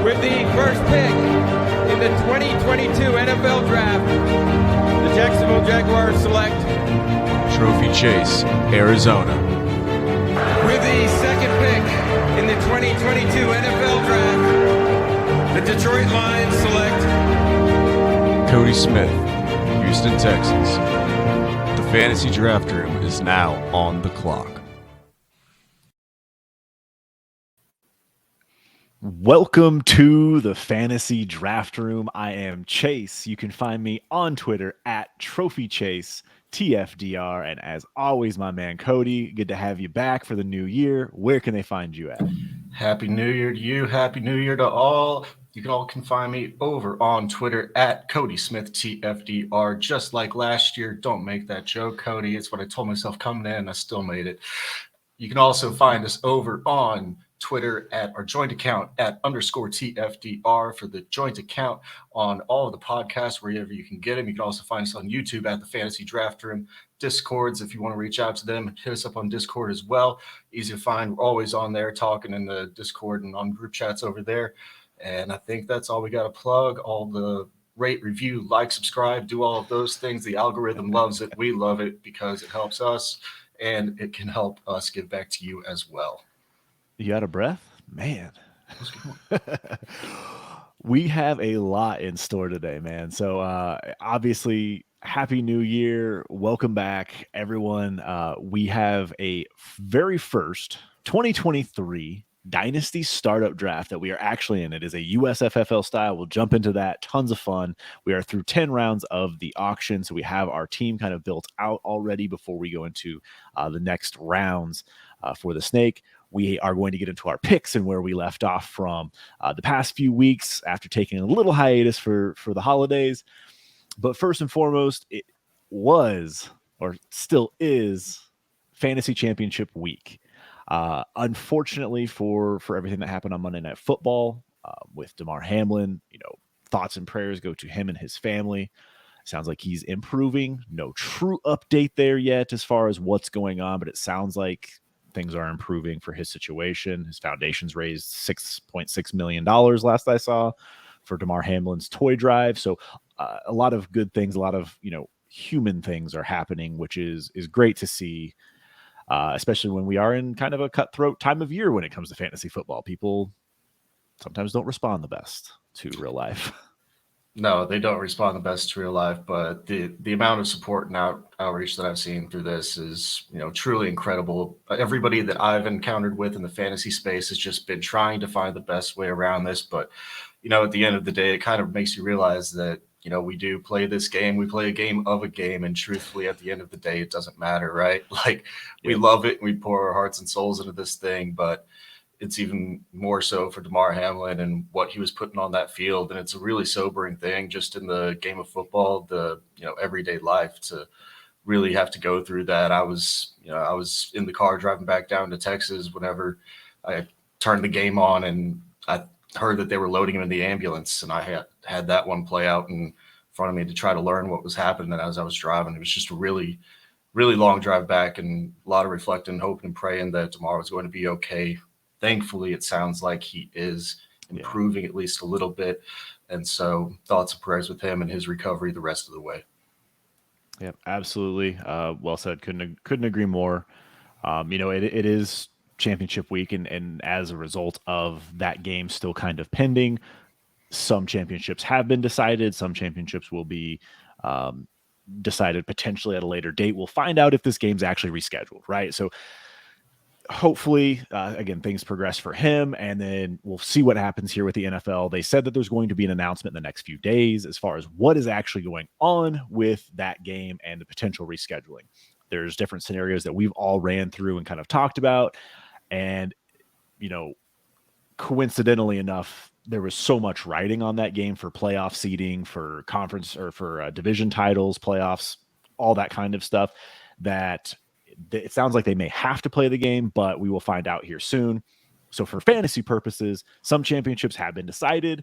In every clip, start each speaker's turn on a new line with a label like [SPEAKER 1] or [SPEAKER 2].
[SPEAKER 1] With the first pick in the 2022 NFL Draft, the Jacksonville Jaguars select
[SPEAKER 2] Trophy Chase, Arizona.
[SPEAKER 1] with the second pick in the 2022 NFL Draft, the Detroit Lions select
[SPEAKER 2] Cody Smith, Houston, Texas. The Fantasy Draft Room is now on the clock.
[SPEAKER 3] Welcome to the Fantasy Draft Room. I am Chase. You can find me on Twitter at Trophy Chase TFDR. And as always, my man Cody, good to have you back for the new year. Where can they find you at?
[SPEAKER 4] Happy New Year to you. Happy New Year to all. You can find me over on Twitter at Cody Smith TFDR. Just like last year, don't make that joke, Cody. It's what I told myself coming in. I still made it. You can also find us over on Twitter at our joint account at _TFDR for the joint account on all of the podcasts, wherever you can get them. You can also find us on YouTube at the Fantasy Draft Room. Discords, if you want to reach out to them, hit us up on Discord as well. Easy to find. We're always on there talking in the Discord and on group chats over there. And I think that's all we got to plug. All the rate, review, like, subscribe, do all of those things. The algorithm loves it. We love it because it helps us and it can help us give back to you as well.
[SPEAKER 3] You out of breath? Man. We have a lot in store today, man. So obviously, Happy New Year. Welcome back, everyone. We have a very first 2023 Dynasty startup draft that we are actually in. It is a USFFL style. We'll jump into that. Tons of fun. We are through 10 rounds of the auction. So we have our team kind of built out already before we go into the next rounds for the snake. We are going to get into our picks and where we left off from the past few weeks after taking a little hiatus for the holidays. But first and foremost, it was or still is Fantasy Championship week. Unfortunately for everything that happened on Monday Night Football with Demar Hamlin, thoughts and prayers go to him and his family. Sounds like he's improving. No true update there yet as far as what's going on, but it sounds like things are improving for his situation. His foundation's raised $6.6 million last I saw for Demar Hamlin's toy drive. So a lot of good things, a lot of, human things are happening, which is great to see, especially when we are in kind of a cutthroat time of year when it comes to fantasy football. People sometimes don't respond the best to real life.
[SPEAKER 4] No, they don't respond the best to real life, but the amount of support and outreach that I've seen through this is, truly incredible. Everybody that I've encountered with in the fantasy space has just been trying to find the best way around this. But, at the end of the day, it kind of makes you realize that, we do play this game. We play a game of a game. And truthfully, at the end of the day, it doesn't matter, right? We love it. We pour our hearts and souls into this thing, but it's even more so for Demar Hamlin and what he was putting on that field. And it's a really sobering thing just in the game of football, the, everyday life to really have to go through that. I was in the car driving back down to Texas whenever I turned the game on and I heard that they were loading him in the ambulance. And I had that one play out in front of me to try to learn what was happening as I was driving. It was just a really, really long drive back and a lot of reflecting, hoping and praying that Demar was going to be okay. Thankfully, it sounds like he is improving at least a little bit. And so thoughts and prayers with him and his recovery the rest of the way.
[SPEAKER 3] Yeah, absolutely. Well said. Couldn't agree more. It is championship week. And as a result of that game still kind of pending, some championships have been decided. Some championships will be decided potentially at a later date. We'll find out if this game's actually rescheduled, right? So hopefully, again, things progress for him, and then we'll see what happens here with the NFL. They said that there's going to be an announcement in the next few days as far as what is actually going on with that game and the potential rescheduling. There's different scenarios that we've all ran through and kind of talked about. And, coincidentally enough, there was so much writing on that game for playoff seeding, for conference or for division titles, playoffs, all that kind of stuff, that it sounds like they may have to play the game, but we will find out here soon. So for fantasy purposes, some championships have been decided.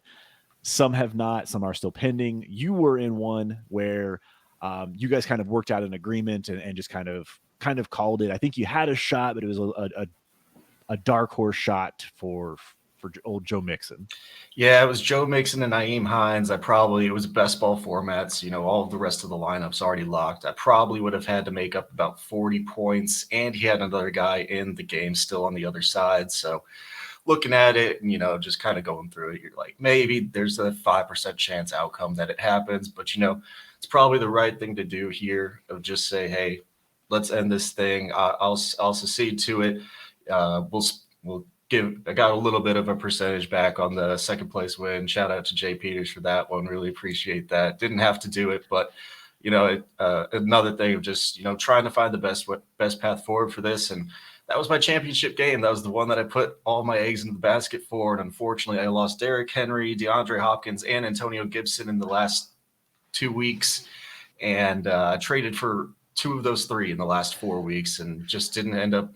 [SPEAKER 3] Some have not. Some are still pending. You were in one where you guys kind of worked out an agreement and just kind of called it. I think you had a shot, but it was a dark horse shot for for old Joe Mixon.
[SPEAKER 4] Yeah, it was Joe Mixon and Naeem Hines. It was best ball formats. All of the rest of the lineups already locked. I probably would have had to make up about 40 points, and he had another guy in the game still on the other side. So looking at it and, just kind of going through it, you're like, maybe there's a 5% chance outcome that it happens, but, it's probably the right thing to do here of just say, hey, let's end this thing. I'll secede to it. We'll I got a little bit of a percentage back on the second place win. Shout out to Jay Peters for that one. Really appreciate that. Didn't have to do it, but another thing of just, trying to find the best path forward for this. And that was my championship game. That was the one that I put all my eggs into the basket for. And unfortunately, I lost Derrick Henry, DeAndre Hopkins, and Antonio Gibson in the last 2 weeks. And I traded for 2 of those 3 in the last 4 weeks and just didn't end up.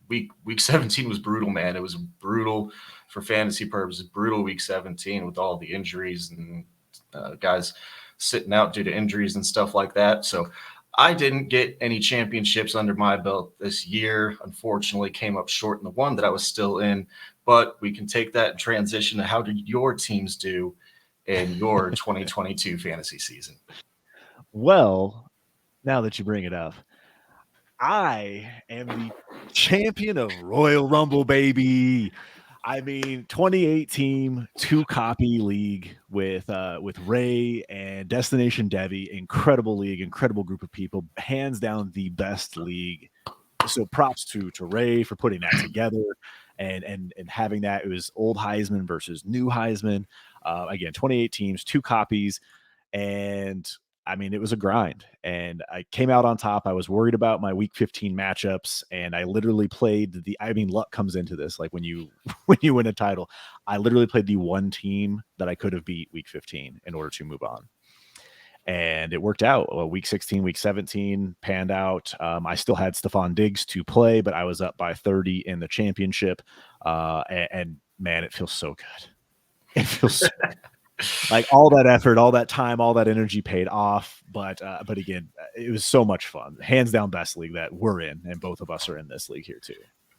[SPEAKER 4] Week 17 was brutal, man. It was brutal for fantasy purposes, brutal week 17 with all the injuries and guys sitting out due to injuries and stuff like that. So I didn't get any championships under my belt this year. Unfortunately, came up short in the one that I was still in. But we can take that and transition to how did your teams do in your 2022 fantasy season?
[SPEAKER 3] Well, now that you bring it up, I am the champion of Royal Rumble, baby. I mean, 2018 2-copy league with Ray and Destination Devi. Incredible league, incredible group of people. Hands down, the best league. So props to Ray for putting that together and having that. It was old Heisman versus new Heisman. Again, 28 teams, 2 copies, and I mean, it was a grind, and I came out on top. I was worried about my week 15 matchups, and I literally played luck comes into this. Like when you win a title, I literally played the one team that I could have beat week 15 in order to move on. And it worked out. Well, week 16, week 17 panned out. I still had Stephon Diggs to play, but I was up by 30 in the championship. And man, it feels so good. It feels so good. Like all that effort, all that time, all that energy paid off. But again, it was so much fun. Hands down best league that we're in, and both of us are in this league here too.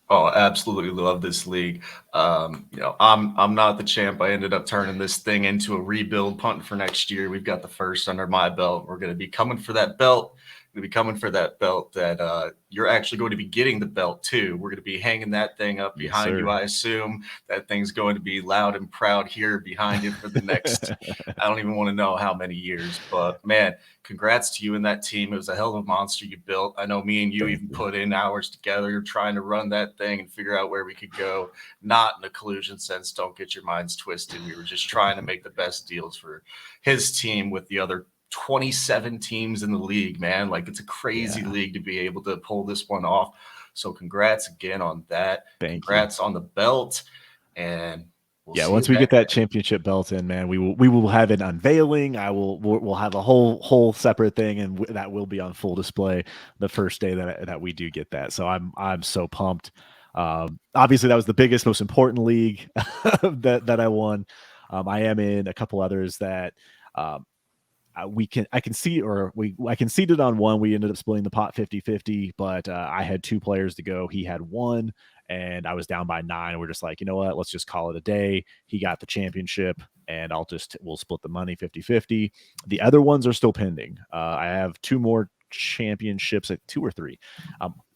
[SPEAKER 4] Oh, absolutely love this league. I'm not the champ. I ended up turning this thing into a rebuild, punting for next year. We've got the first under my belt. We're going to be coming for that belt. That you're actually going to be getting the belt too. We're going to be hanging that thing up behind you. I assume that thing's going to be loud and proud here behind you for the next, I don't even want to know how many years, but man, congrats to you and that team. It was a hell of a monster you built. I know me and you even put in hours together trying to run that thing and figure out where we could go. Not in a collusion sense. Don't get your minds twisted. We were just trying to make the best deals for his team with the other 27 teams in the league, man. Like it's a crazy league to be able to pull this one off. So congrats again on that. Congrats on the belt. And
[SPEAKER 3] once we get that championship belt in, man, we will have an unveiling. We'll have a whole separate thing, and that will be on full display the first day that we do get that. So I'm so pumped. Obviously that was the biggest, most important league that I won. I am in a couple others that I conceded on one. We ended up splitting the pot 50-50, but I had 2 players to go. He had 1, and I was down by 9. We're just like, you know what? Let's just call it a day. He got the championship, and we'll split the money 50-50. The other ones are still pending. I have 2 more championships, 2 or 3.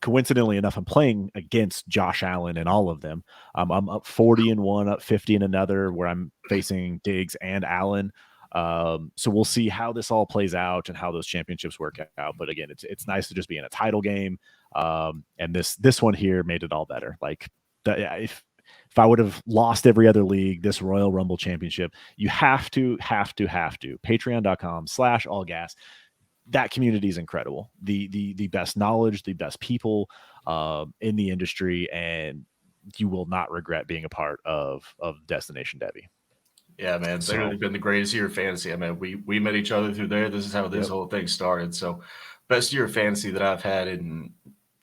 [SPEAKER 3] Coincidentally enough, I'm playing against Josh Allen in all of them. I'm up 40 in one, up 50 in another, where I'm facing Diggs and Allen. So we'll see how this all plays out and how those championships work out. But again, it's nice to just be in a title game. And this one here made it all better. Like if I would have lost every other league, this Royal Rumble championship, you have to patreon.com/allgas. That community is incredible. The best knowledge, the best people, in the industry, and you will not regret being a part of Destination Debbie.
[SPEAKER 4] Yeah, man, it's literally been the greatest year of fantasy. I mean, we met each other through there. This is how this whole thing started. So, best year of fantasy that I've had in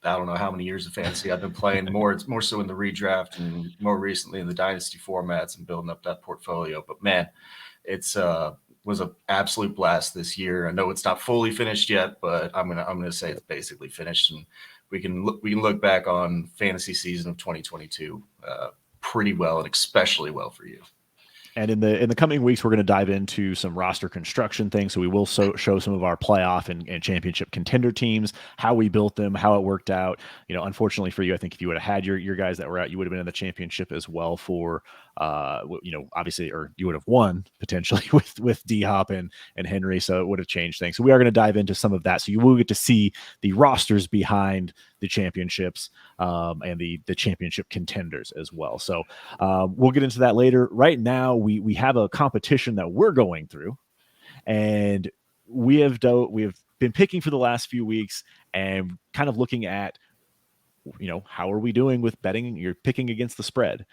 [SPEAKER 4] I don't know how many years of fantasy I've been playing. It's more so in the redraft and more recently in the Dynasty formats and building up that portfolio. But man, it's was an absolute blast this year. I know it's not fully finished yet, but I'm gonna say it's basically finished, and we can look back on fantasy season of 2022. pretty well, and especially well for you.
[SPEAKER 3] And in the coming weeks, we're going to dive into some roster construction things. So we will show some of our playoff and championship contender teams, how we built them, how it worked out. Unfortunately for you, I think if you would have had your guys that were out, you would have been in the championship as well for, obviously, or you would have won potentially with D-Hop and Henry. So it would have changed things. So we are going to dive into some of that. So you will get to see the rosters behind the championships and the championship contenders as well. So we'll get into that later. Right now, we have a competition that we're going through, and we have been picking for the last few weeks and kind of looking at, how are we doing with betting? You're picking against the spread.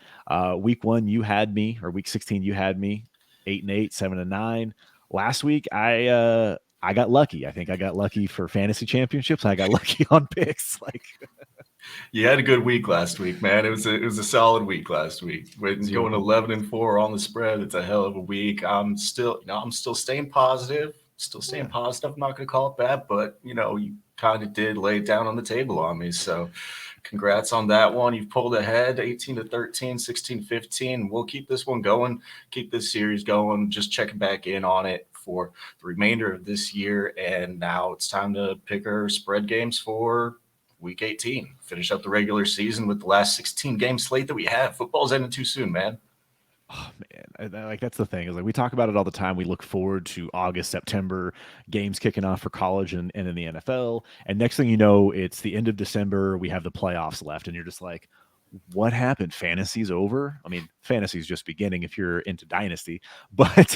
[SPEAKER 3] Week 1, you had me, or week 16, you had me 8-8, 7-9. Last week, I got lucky. I think I got lucky for fantasy championships. I got lucky on picks.
[SPEAKER 4] You had a good week last week, man. It was a solid week last week. Going 11-4 on the spread, it's a hell of a week. I'm still staying positive. Positive. I'm not going to call it bad, but you kind of did lay it down on the table on me. So congrats on that one. You've pulled ahead 18-13, 16-15. We'll keep this one going, keep this series going, just checking back in on it for the remainder of this year. And now it's time to pick our spread games for week 18. Finish up the regular season with the last 16 game slate that we have. Football's ending too soon, man.
[SPEAKER 3] Oh man, that's the thing, is we talk about it all the time. We look forward to August, September, games kicking off for college and in the NFL. And next thing you know, it's the end of December. We have the playoffs left, and you're just like, what happened? Fantasy's over? I mean, fantasy's just beginning if you're into Dynasty, but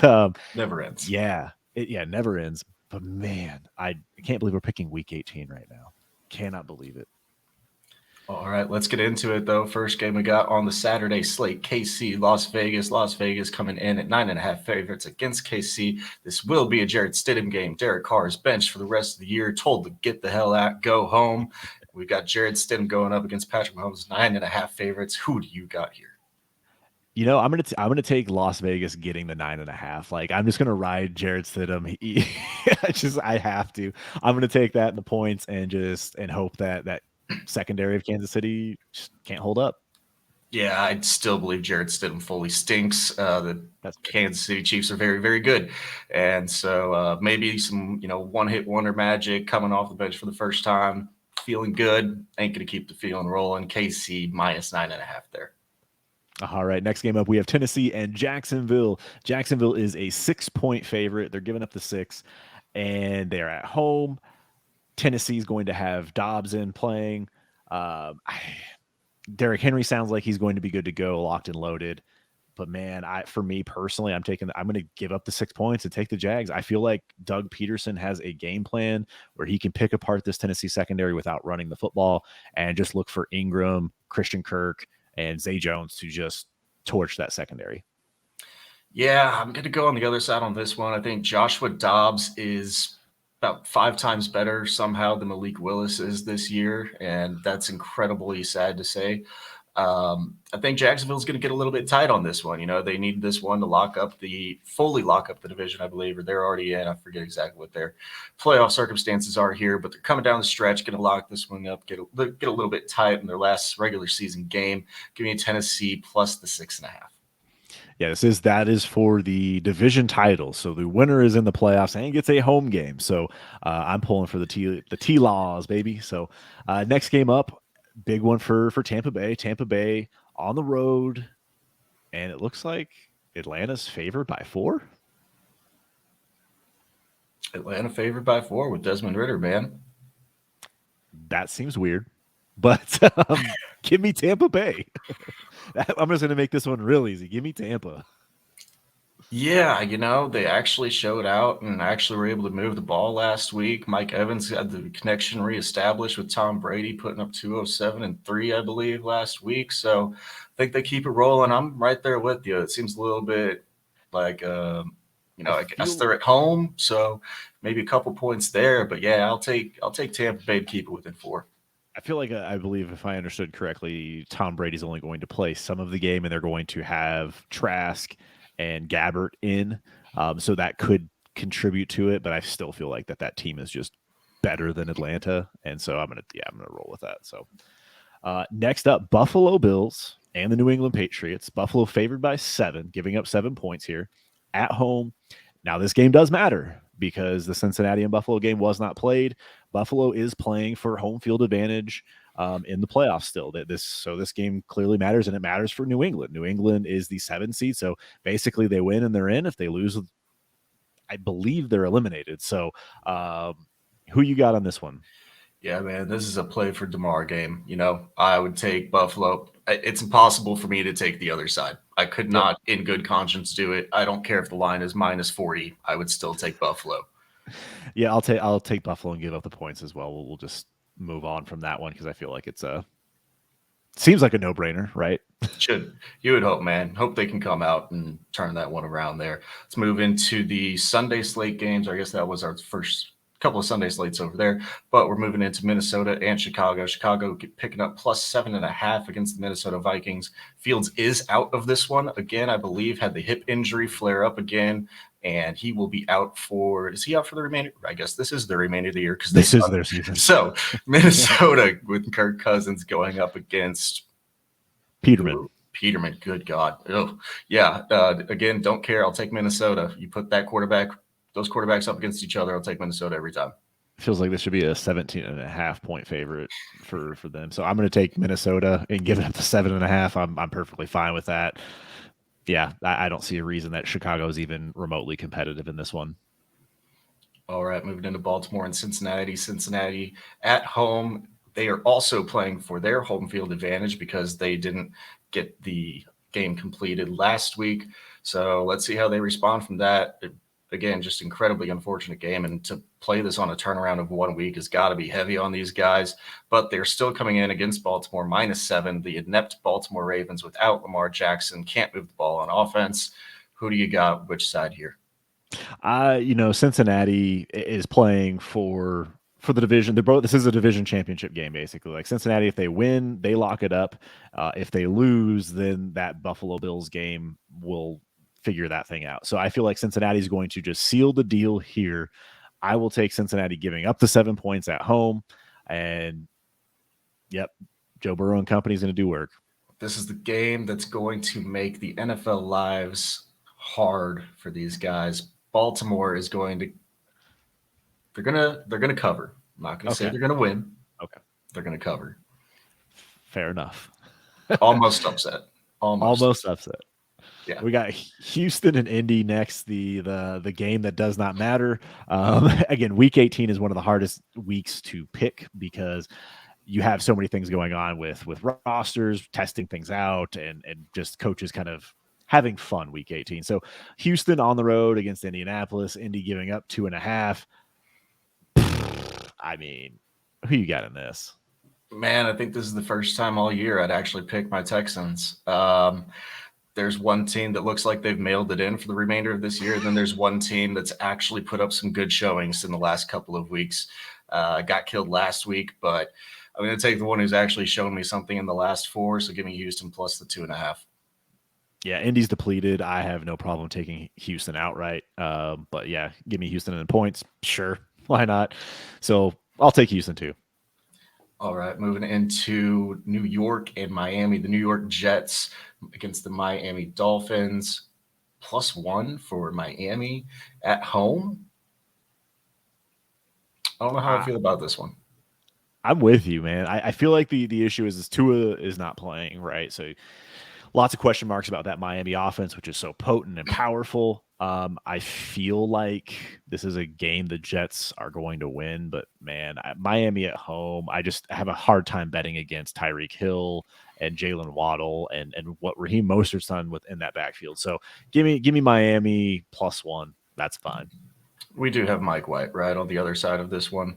[SPEAKER 4] never ends.
[SPEAKER 3] Yeah, it never ends. But man, I can't believe we're picking week 18 right now. Cannot believe it.
[SPEAKER 4] All right, let's get into it, though. First game we got on the Saturday slate, KC, Las Vegas. Las Vegas coming in at 9.5 favorites against KC. This will be a Jared Stidham game. Derek Carr is benched for the rest of the year, told to get the hell out, go home. We've got Jared Stidham going up against Patrick Mahomes, 9.5 favorites. Who do you got here?
[SPEAKER 3] I'm gonna take Las Vegas getting the 9.5. I'm just gonna ride Jared Stidham. I have to. I'm gonna take that in the points and hope that secondary of Kansas City just can't hold up.
[SPEAKER 4] Yeah, I still believe Jared Stidham fully stinks. The Kansas City Chiefs are very, very good. And so maybe some, one-hit wonder magic coming off the bench for the first time, feeling good. Ain't going to keep the feeling rolling. KC minus 9.5 there.
[SPEAKER 3] All right, next game up, we have Tennessee and Jacksonville. Jacksonville is a 6-point favorite. They're giving up the 6, and they're at home. Tennessee is going to have Dobbs in playing. Derrick Henry sounds like he's going to be good to go, locked and loaded. But man, for me personally, I'm going to give up the 6 points and take the Jags. I feel like Doug Peterson has a game plan where he can pick apart this Tennessee secondary without running the football and just look for Ingram, Christian Kirk, and Zay Jones to just torch that secondary.
[SPEAKER 4] Yeah, I'm going to go on the other side on this one. I think Joshua Dobbs is about 5 times better somehow than Malik Willis is this year, and that's incredibly sad to say. I think Jacksonville's going to get a little bit tight on this one. They need this one to fully lock up the division, I believe, or they're already in. I forget exactly what their playoff circumstances are here, but they're coming down the stretch, going to lock this one up, get a little bit tight in their last regular season game. Give me Tennessee plus the 6.5.
[SPEAKER 3] Yeah, that is for the division title. So the winner is in the playoffs and gets a home game. So I'm pulling for the T-Laws, baby. So next game up, big one for Tampa Bay. Tampa Bay on the road, and it looks like Atlanta's favored by 4.
[SPEAKER 4] Atlanta favored by 4 with Desmond Ridder, man.
[SPEAKER 3] That seems weird, but give me Tampa Bay. I'm just going to make this one real easy. Give me Tampa.
[SPEAKER 4] Yeah, they actually showed out and actually were able to move the ball last week. Mike Evans had the connection reestablished with Tom Brady, putting up 207 and 3, I believe, last week. So I think they keep it rolling. I'm right there with you. It seems a little bit like, I guess they're at home, so maybe a couple points there. But yeah, I'll take Tampa Bay to keep it within 4.
[SPEAKER 3] I feel like I believe, if I understood correctly, Tom Brady's only going to play some of the game, and they're going to have Trask and Gabbert in, so that could contribute to it. But I still feel like that team is just better than Atlanta, and so I'm gonna roll with that. So Next up, Buffalo Bills and the New England Patriots. Buffalo favored by 7, giving up 7 points here at home. Now, this game does matter because the Cincinnati and Buffalo game was not played. Buffalo is playing for home field advantage in the playoffs still. This game clearly matters, and it matters for New England. New England is the 7th seed, so basically they win and they're in. If they lose, I believe they're eliminated. So who you got on this one?
[SPEAKER 4] Yeah, man, this is a play for Demar game. I would take Buffalo. It's impossible for me to take the other side. I could not, in good conscience, do it. I don't care if the line is -40. I would still take Buffalo.
[SPEAKER 3] Yeah, I'll take Buffalo and give up the points as well. We'll just move on from that one because I feel like seems like a no-brainer, right?
[SPEAKER 4] You would hope, man. Hope they can come out and turn that one around there. Let's move into the Sunday slate games. I guess that was our first couple of Sunday slates over there, but we're moving into Minnesota and Chicago. Chicago picking up +7.5 against the Minnesota Vikings. Fields is out of this one again, I believe, had the hip injury flare up again, and he will be out is he out for the remainder? I guess this is the remainder of the year because
[SPEAKER 3] this is their season.
[SPEAKER 4] So Minnesota with Kirk Cousins going up against
[SPEAKER 3] Peterman,
[SPEAKER 4] good God. Oh, yeah. Again, don't care. I'll take Minnesota. You put those quarterbacks up against each other, I'll take Minnesota every time.
[SPEAKER 3] Feels like this should be a 17.5 point favorite for them. So I'm going to take Minnesota and give it up to 7.5. I'm perfectly fine with that. Yeah, I don't see a reason that Chicago is even remotely competitive in this one.
[SPEAKER 4] All right, moving into Baltimore and Cincinnati. Cincinnati at home. They are also playing for their home field advantage because they didn't get the game completed last week. So let's see how they respond from that. Again, just incredibly unfortunate game. And to play this on a turnaround of 1 week has got to be heavy on these guys. But they're still coming in against Baltimore -7. The inept Baltimore Ravens without Lamar Jackson can't move the ball on offense. Who do you got? Which side here?
[SPEAKER 3] Cincinnati is playing for the division. This is a division championship game, basically. Like Cincinnati, if they win, they lock it up. If they lose, then that Buffalo Bills game will figure that thing out. So I feel like Cincinnati is going to just seal the deal here. I will take Cincinnati giving up the 7 points at home. And yep, Joe Burrow and company is going to do work.
[SPEAKER 4] This is the game that's going to make the NFL lives hard for these guys. Baltimore is going to they're gonna cover. I'm not gonna say they're gonna win.
[SPEAKER 3] Okay.
[SPEAKER 4] They're gonna cover.
[SPEAKER 3] Fair enough.
[SPEAKER 4] Almost upset.
[SPEAKER 3] Almost upset.
[SPEAKER 4] Yeah.
[SPEAKER 3] We got Houston and Indy next, the game that does not matter. Again, week 18 is one of the hardest weeks to pick because you have so many things going on with rosters, testing things out, and just coaches kind of having fun week 18. So Houston on the road against Indianapolis, Indy giving up 2.5. I mean, who you got in this?
[SPEAKER 4] Man, I think this is the first time all year I'd actually pick my Texans. There's one team that looks like they've mailed it in for the remainder of this year. And then there's one team that's actually put up some good showings in the last couple of weeks. Got killed last week, but I'm going to take the one who's actually shown me something in the last 4. So give me Houston plus the 2.5.
[SPEAKER 3] Yeah, Indy's depleted. I have no problem taking Houston outright. But yeah, give me Houston in points. Sure. Why not? So I'll take Houston too.
[SPEAKER 4] All right, moving into New York and Miami. The New York Jets against the Miami Dolphins. +1 for Miami at home. I don't know how I feel about this one.
[SPEAKER 3] I'm with you, man. I feel like the issue is Tua is not playing, right? So lots of question marks about that Miami offense, which is so potent and powerful. I feel like this is a game the Jets are going to win, but man, Miami at home, I just have a hard time betting against Tyreek Hill and Jalen Waddle and what Raheem Mostert's done within that backfield. So give me Miami +1. That's fine.
[SPEAKER 4] We do have Mike White, right, on the other side of this one.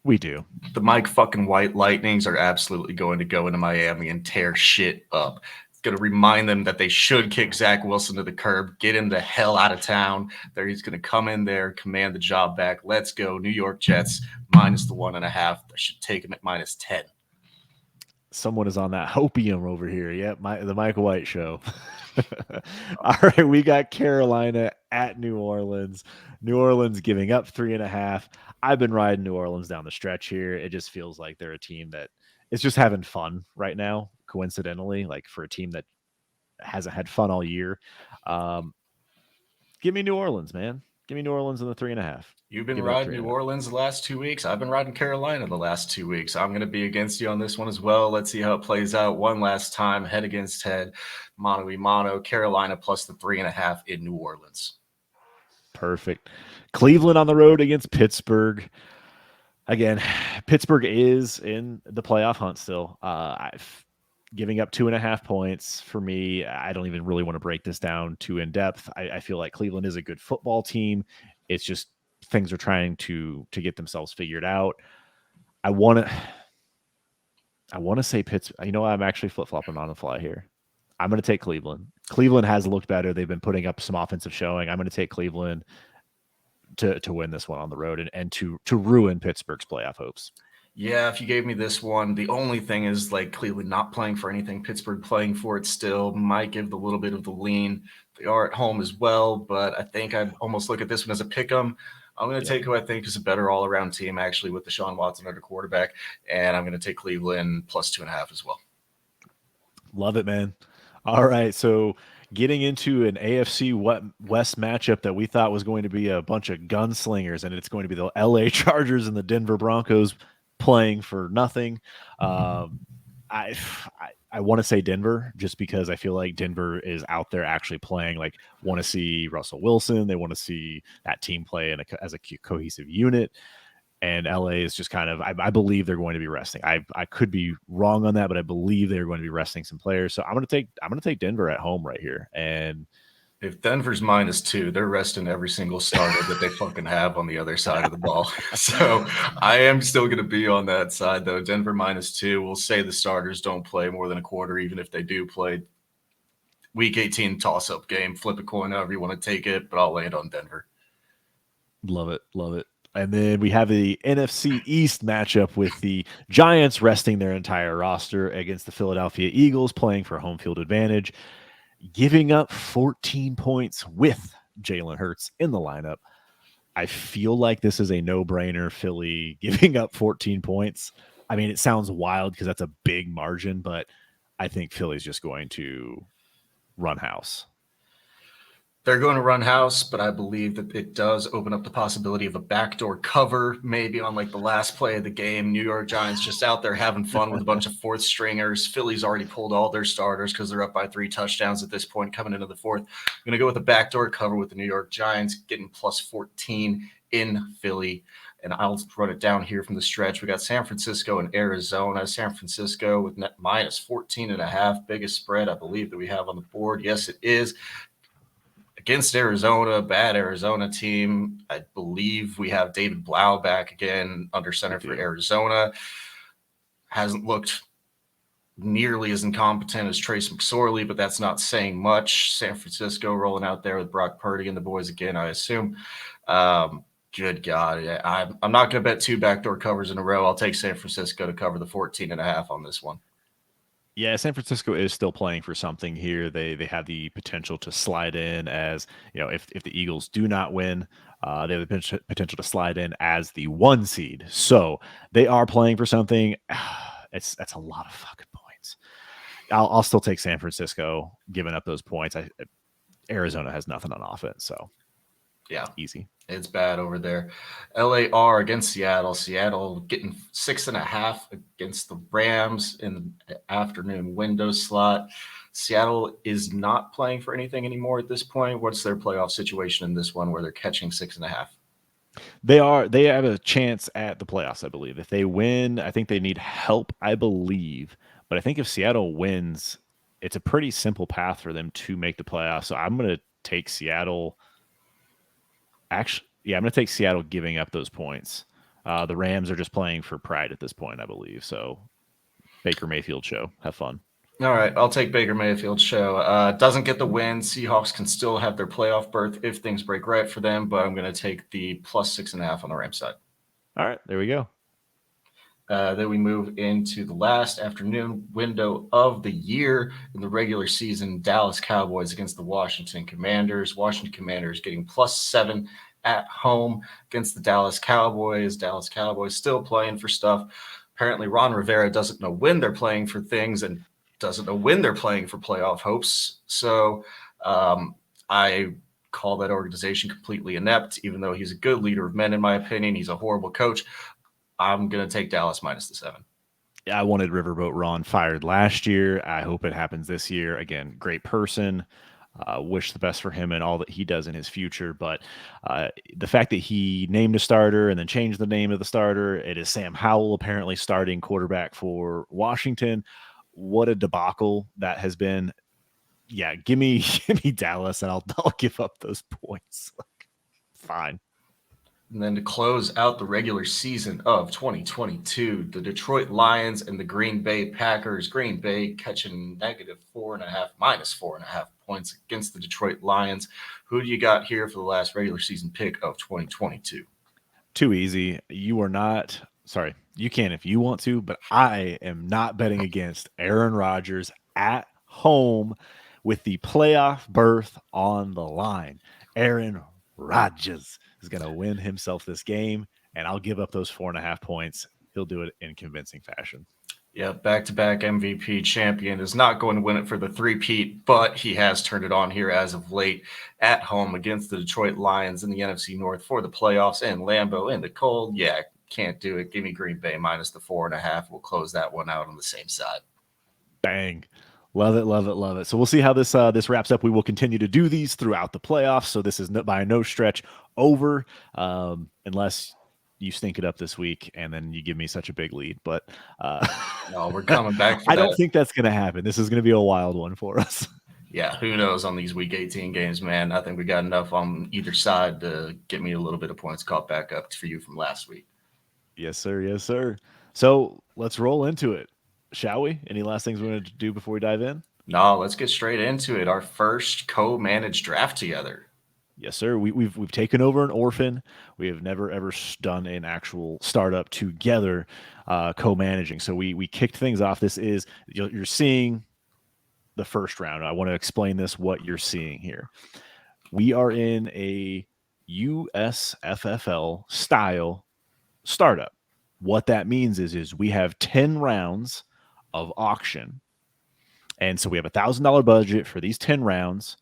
[SPEAKER 3] We do.
[SPEAKER 4] The Mike fucking White Lightnings are absolutely going to go into Miami and tear shit up. Going to remind them that they should kick Zach Wilson to the curb, get him the hell out of town. There, he's going to come in there, command the job back. Let's go, New York Jets minus the 1.5. I should take him at -10.
[SPEAKER 3] Someone is on that hopium over here. Yep, the Michael White show. All right, we got Carolina at New Orleans. New Orleans giving up 3.5. I've been riding New Orleans down the stretch here. It just feels like they're a team that it's just having fun right now, coincidentally, like for a team that hasn't had fun all year. Um, give me New Orleans, man. Give me New Orleans in the 3.5.
[SPEAKER 4] You've been
[SPEAKER 3] Give it up
[SPEAKER 4] riding New
[SPEAKER 3] 3.5.
[SPEAKER 4] Orleans the last 2 weeks. I've been riding Carolina the last 2 weeks. I'm going to be against you on this one as well. Let's see how it plays out one last time. Head against head, mano a mano. Carolina plus the 3.5 in New Orleans.
[SPEAKER 3] Perfect. Cleveland on the road against Pittsburgh. Again, Pittsburgh is in the playoff hunt still. Giving up 2.5 points for me. I don't even really want to break this down too in depth. I feel like Cleveland is a good football team. It's just things are trying to get themselves figured out. I want to say Pittsburgh. You know, I'm actually flip-flopping on the fly here. I'm going to take Cleveland. Cleveland has looked better. They've been putting up some offensive showing. I'm going to take Cleveland to win this one on the road and to ruin Pittsburgh's playoff hopes.
[SPEAKER 4] Yeah, if you gave me this one, the only thing is like Cleveland not playing for anything, Pittsburgh playing for it still might give the little bit of the lean. They are at home as well, but I think I'd almost look at this one as a pick 'em. I'm going to take who I think is a better all-around team, actually, with Deshaun Watson under quarterback, and I'm going to take Cleveland plus 2.5 as well.
[SPEAKER 3] Love it, man. All right, so getting into an AFC West matchup that we thought was going to be a bunch of gunslingers, and it's going to be the LA Chargers and the Denver Broncos playing for nothing. I want to say Denver just because I feel like Denver is out there actually playing, like want to see Russell Wilson. They want to see that team play as a cohesive unit. And LA is just kind of, I believe they're going to be resting. I could be wrong on that, but I believe they're going to be resting some players. So I'm going to take Denver at home right here. And
[SPEAKER 4] if Denver's -2, they're resting every single starter that they fucking have on the other side of the ball. So I am still going to be on that side, though. Denver -2. We'll say the starters don't play more than a quarter, even if they do play. Week 18 toss-up game. Flip a coin however you want to take it, but I'll land on Denver.
[SPEAKER 3] Love it. Love it. And then we have the NFC East matchup with the Giants resting their entire roster against the Philadelphia Eagles playing for home field advantage, giving up 14 points with Jalen Hurts in the lineup. I feel like this is a no-brainer, Philly giving up 14 points. I mean, it sounds wild because that's a big margin, but I think Philly's just going to run house.
[SPEAKER 4] They're going to run house, but I believe that it does open up the possibility of a backdoor cover, maybe on like the last play of the game. New York Giants just out there having fun with a bunch of fourth stringers. Philly's already pulled all their starters because they're up by 3 touchdowns at this point coming into the fourth. I'm going to go with a backdoor cover with the New York Giants getting plus 14 in Philly. And I'll run it down here from the stretch. We got San Francisco and Arizona. San Francisco with net -14.5, biggest spread I believe that we have on the board. Yes, it is. Against Arizona, bad Arizona team. I believe we have David Blau back again under center for Arizona. Hasn't looked nearly as incompetent as Trace McSorley, but that's not saying much. San Francisco rolling out there with Brock Purdy and the boys again, I assume. Good God. I'm not going to bet 2 backdoor covers in a row. I'll take San Francisco to cover the 14.5 on this one.
[SPEAKER 3] Yeah, San Francisco is still playing for something here. They have the potential to slide in as, you know, if the Eagles do not win, they have the potential to slide in as the 1 seed. So they are playing for something. That's a lot of fucking points. I'll still take San Francisco giving up those points. Arizona has nothing on offense, so
[SPEAKER 4] yeah,
[SPEAKER 3] easy.
[SPEAKER 4] It's bad over there. LAR against Seattle. Seattle getting 6.5 against the Rams in the afternoon window slot. Seattle is not playing for anything anymore at this point. What's their playoff situation in this one where they're catching 6.5?
[SPEAKER 3] They have a chance at the playoffs, I believe. If they win, I think they need help, I believe. But I think if Seattle wins, it's a pretty simple path for them to make the playoffs. So I'm going to take Seattle. Actually, yeah, I'm going to take Seattle giving up those points. The Rams are just playing for pride at this point, I believe. So Baker Mayfield show. Have fun.
[SPEAKER 4] All right, I'll take Baker Mayfield show. Doesn't get the win. Seahawks can still have their playoff berth if things break right for them, but I'm going to take the plus 6.5 on the Rams side.
[SPEAKER 3] All right, there we go.
[SPEAKER 4] Then we move into the last afternoon window of the year in the regular season. Dallas Cowboys against the Washington Commanders. Washington Commanders getting plus 7 at home against the Dallas Cowboys. Dallas Cowboys still playing for stuff. apparently Ron Rivera doesn't know when they're playing for things and doesn't know when they're playing for playoff hopes. So I call that organization completely inept, even though he's a good leader of men, in my opinion. He's a horrible coach. I'm going to take Dallas minus the 7.
[SPEAKER 3] I wanted Riverboat Ron fired last year. I hope it happens this year. Again, great person. Wish the best for him and all that he does in his future. But the fact that he named a starter and then changed the name of the starter, it is Sam Howell apparently starting quarterback for Washington. What a debacle that has been. Yeah, give me Dallas, and I'll give up those points. Fine.
[SPEAKER 4] And then to close out the regular season of 2022, the Detroit Lions and the Green Bay Packers. Green Bay catching minus 4.5 points against the Detroit Lions. Who do you got here for the last regular season pick of 2022?
[SPEAKER 3] Too easy. You are not. Sorry, you can if you want to, but I am not betting against Aaron Rodgers at home with the playoff berth on the line. Aaron Rodgers is going to win himself this game, and I'll give up those 4.5 points. He'll do it in convincing fashion.
[SPEAKER 4] Yeah, back-to-back MVP champion is not going to win it for the three-peat, but he has turned it on here as of late at home against the Detroit Lions in the NFC North for the playoffs in Lambeau in the cold. Yeah, can't do it. Give me Green Bay minus the 4.5. We'll close that one out on the same side.
[SPEAKER 3] Bang. Love it, love it, love it. So we'll see how this wraps up. We will continue to do these throughout the playoffs. So this is by no stretch over, unless you stink it up this week and then you give me such a big lead. But
[SPEAKER 4] no, we're coming back.
[SPEAKER 3] I don't think that's going to happen. This is going to be a wild one for us.
[SPEAKER 4] Yeah, who knows on these Week 18 games, man. I think we got enough on either side to get me a little bit of points caught back up for you from last week.
[SPEAKER 3] Yes, sir. Yes, sir. So let's roll into it. Shall we? Any last things we want to do before we dive in?
[SPEAKER 4] No, let's get straight into it. Our first co-managed draft together.
[SPEAKER 3] Yes, sir. We've taken over an orphan. We have never ever done an actual startup together, co-managing. So we kicked things off. This is you're seeing the first round. I want to explain this. What you're seeing here. We are in a USFFL style startup. What that means is we have 10 rounds of auction. And so we have $1,000 budget for these 10 rounds.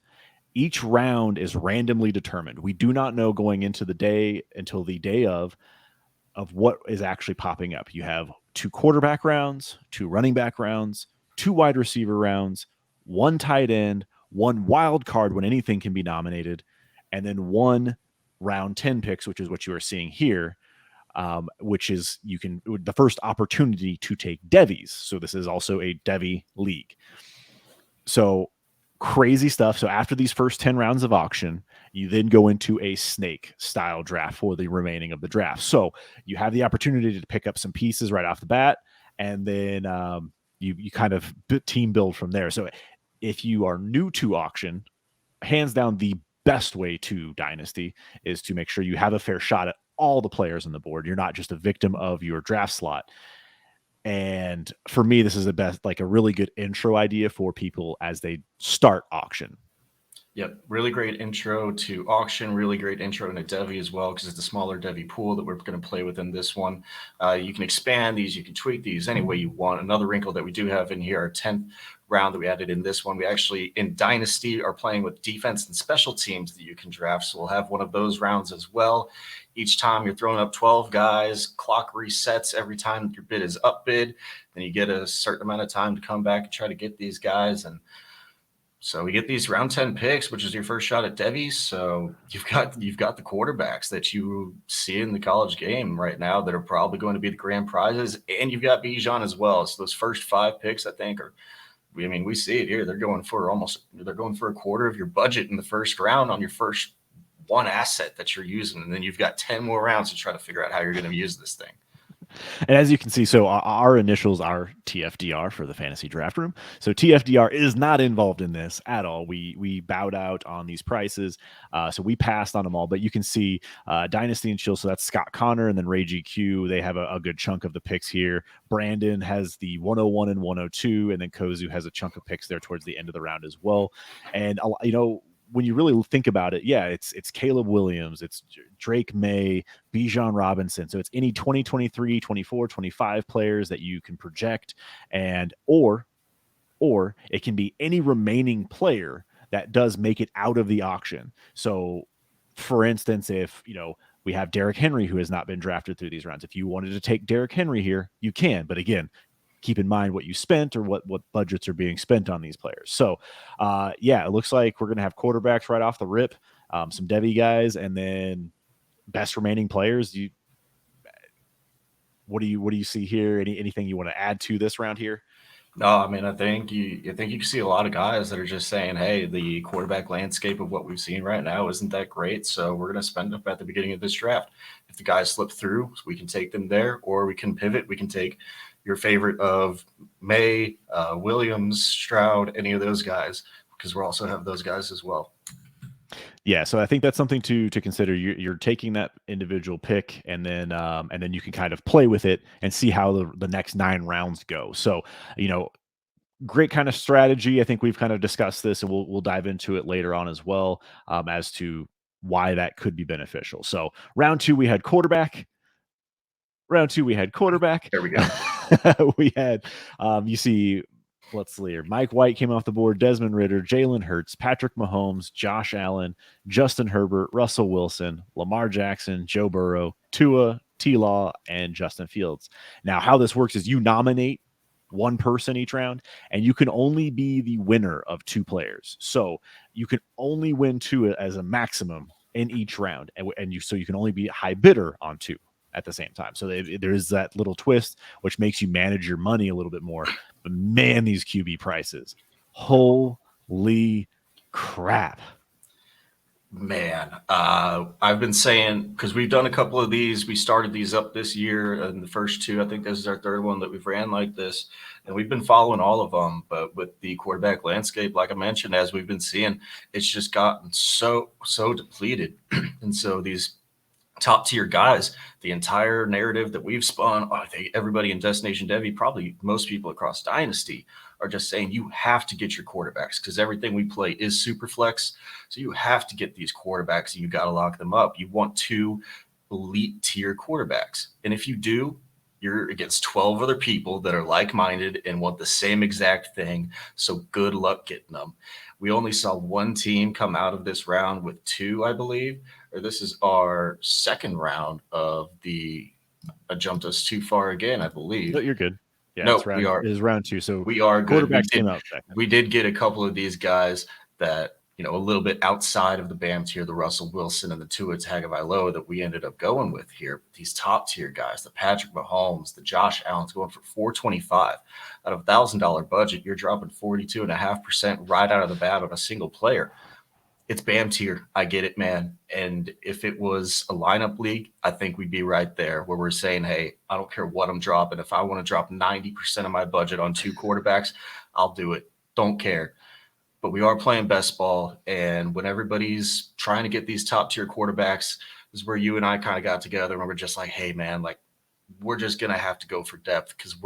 [SPEAKER 3] Each round is randomly determined. We do not know going into the day until the day of what is actually popping up. You have 2 quarterback rounds, 2 running back rounds, 2 wide receiver rounds, 1 tight end, 1 wild card when anything can be nominated, and then 1 round 10 picks, which is what you are seeing here. Which is the first opportunity to take Devies. So this is also a Devy league. So crazy stuff. So after these first 10 rounds of auction, you then go into a snake style draft for the remaining of the draft. So you have the opportunity to pick up some pieces right off the bat, and then you kind of team build from there. So if you are new to auction, hands down the best way to Dynasty is to make sure you have a fair shot at all the players on the board. You're not just a victim of your draft slot. And for me, this is the best, like a really good intro idea for people as they start auction.
[SPEAKER 4] Yep. Really great intro to auction. Really great intro into Devy as well, because it's a smaller Devy pool that we're going to play within this one. You can expand these. You can tweak these any way you want. Another wrinkle that we do have in here, our 10th round that we added in this one, we actually in Dynasty are playing with defense and special teams that you can draft. So we'll have one of those rounds as well. Each time you're throwing up 12 guys, clock resets every time your bid is up bid. Then you get a certain amount of time to come back and try to get these guys. And so we get these round 10 picks, which is your first shot at Devies. So you've got the quarterbacks that you see in the college game right now that are probably going to be the grand prizes, and you've got Bijan as well. So those first 5 picks, I think, we see it here. They're going for a quarter of your budget in the first round on your first one asset that you're using, and then you've got 10 more rounds to try to figure out how you're going to use this thing.
[SPEAKER 3] And as you can see, so our initials are TFDR for the Fantasy Draft Room. So TFDR is not involved in this at all. We bowed out on these prices. So we passed on them all. But you can see Dynasty and Chill. So that's Scott Connor and then Ray GQ. They have a good chunk of the picks here. Brandon has the 101 and 102. And then Kozu has a chunk of picks there towards the end of the round as well. And, when you really think about it, yeah, it's Caleb Williams, it's Drake May, Bijan Robinson. So it's any 2023, 24, 25 players that you can project, and or it can be any remaining player that does make it out of the auction. So for instance, if we have Derrick Henry who has not been drafted through these rounds, if you wanted to take Derrick Henry here, you can. But again, keep in mind what you spent or what budgets are being spent on these players. So it looks like we're going to have quarterbacks right off the rip, some Devy guys, and then best remaining players. What do you see here? Anything you want to add to this round here?
[SPEAKER 4] No, I mean, I think you can see a lot of guys that are just saying, hey, the quarterback landscape of what we've seen right now isn't that great, so we're going to spend up at the beginning of this draft. If the guys slip through, we can take them there, or we can pivot. We can take your favorite of May, Williams, Stroud, any of those guys, because we also have those guys as well.
[SPEAKER 3] Yeah, so I think that's something to consider. You're taking that individual pick, and then you can kind of play with it and see how the next 9 rounds go. So, great kind of strategy. I think we've kind of discussed this, and we'll dive into it later on as well, as to why that could be beneficial. So, round 2 we had quarterback.
[SPEAKER 4] There we go.
[SPEAKER 3] We had you see. Let's see here. Mike White came off the board, Desmond Ridder, Jalen Hurts, Patrick Mahomes, Josh Allen, Justin Herbert, Russell Wilson, Lamar Jackson, Joe Burrow, Tua, T-Law, and Justin Fields. Now, how this works is you nominate one person each round, and you can only be the winner of 2 players. So you can only win 2 as a maximum in each round, and you can only be a high bidder on 2 at the same time. So there is that little twist, which makes you manage your money a little bit more. But man, these QB prices, holy crap.
[SPEAKER 4] Man, I've been saying, because we've done a couple of these, we started these up this year, and the first 2, I think this is our 3rd one that we've ran like this, and we've been following all of them. But with the quarterback landscape, like I mentioned, as we've been seeing, it's just gotten so depleted. And so these top tier guys, the entire narrative that we've spun, I think everybody in Destination Devy, probably most people across Dynasty, are just saying you have to get your quarterbacks, because everything we play is super flex. So you have to get these quarterbacks, and you got to lock them up. You want 2 elite tier quarterbacks. And if you do, you're against 12 other people that are like-minded and want the same exact thing. So good luck getting them. We only saw 1 team come out of this round with 2, I believe. Or this is our 2nd round of the I jumped us too far again, I believe.
[SPEAKER 3] No, you're good. Yeah,
[SPEAKER 4] No,
[SPEAKER 3] it is round 2. So
[SPEAKER 4] we are good.
[SPEAKER 3] Quarterbacks came out second.
[SPEAKER 4] We did get a couple of these guys that, a little bit outside of the BAM tier, the Russell Wilson and the Tua Tagovailoa that we ended up going with here. These top tier guys, the Patrick Mahomes, the Josh Allen's going for $425 out of $1,000 budget. You're dropping 42.5% right out of the bat on a single player. It's BAM tier. I get it, man. And if it was a lineup league, I think we'd be right there where we're saying, hey, I don't care what I'm dropping. If I want to drop 90% of my budget on 2 quarterbacks, I'll do it. Don't care. But we are playing best ball. And when everybody's trying to get these top tier quarterbacks, is where you and I kind of got together and we're just like, hey, man, like we're just going to have to go for depth, because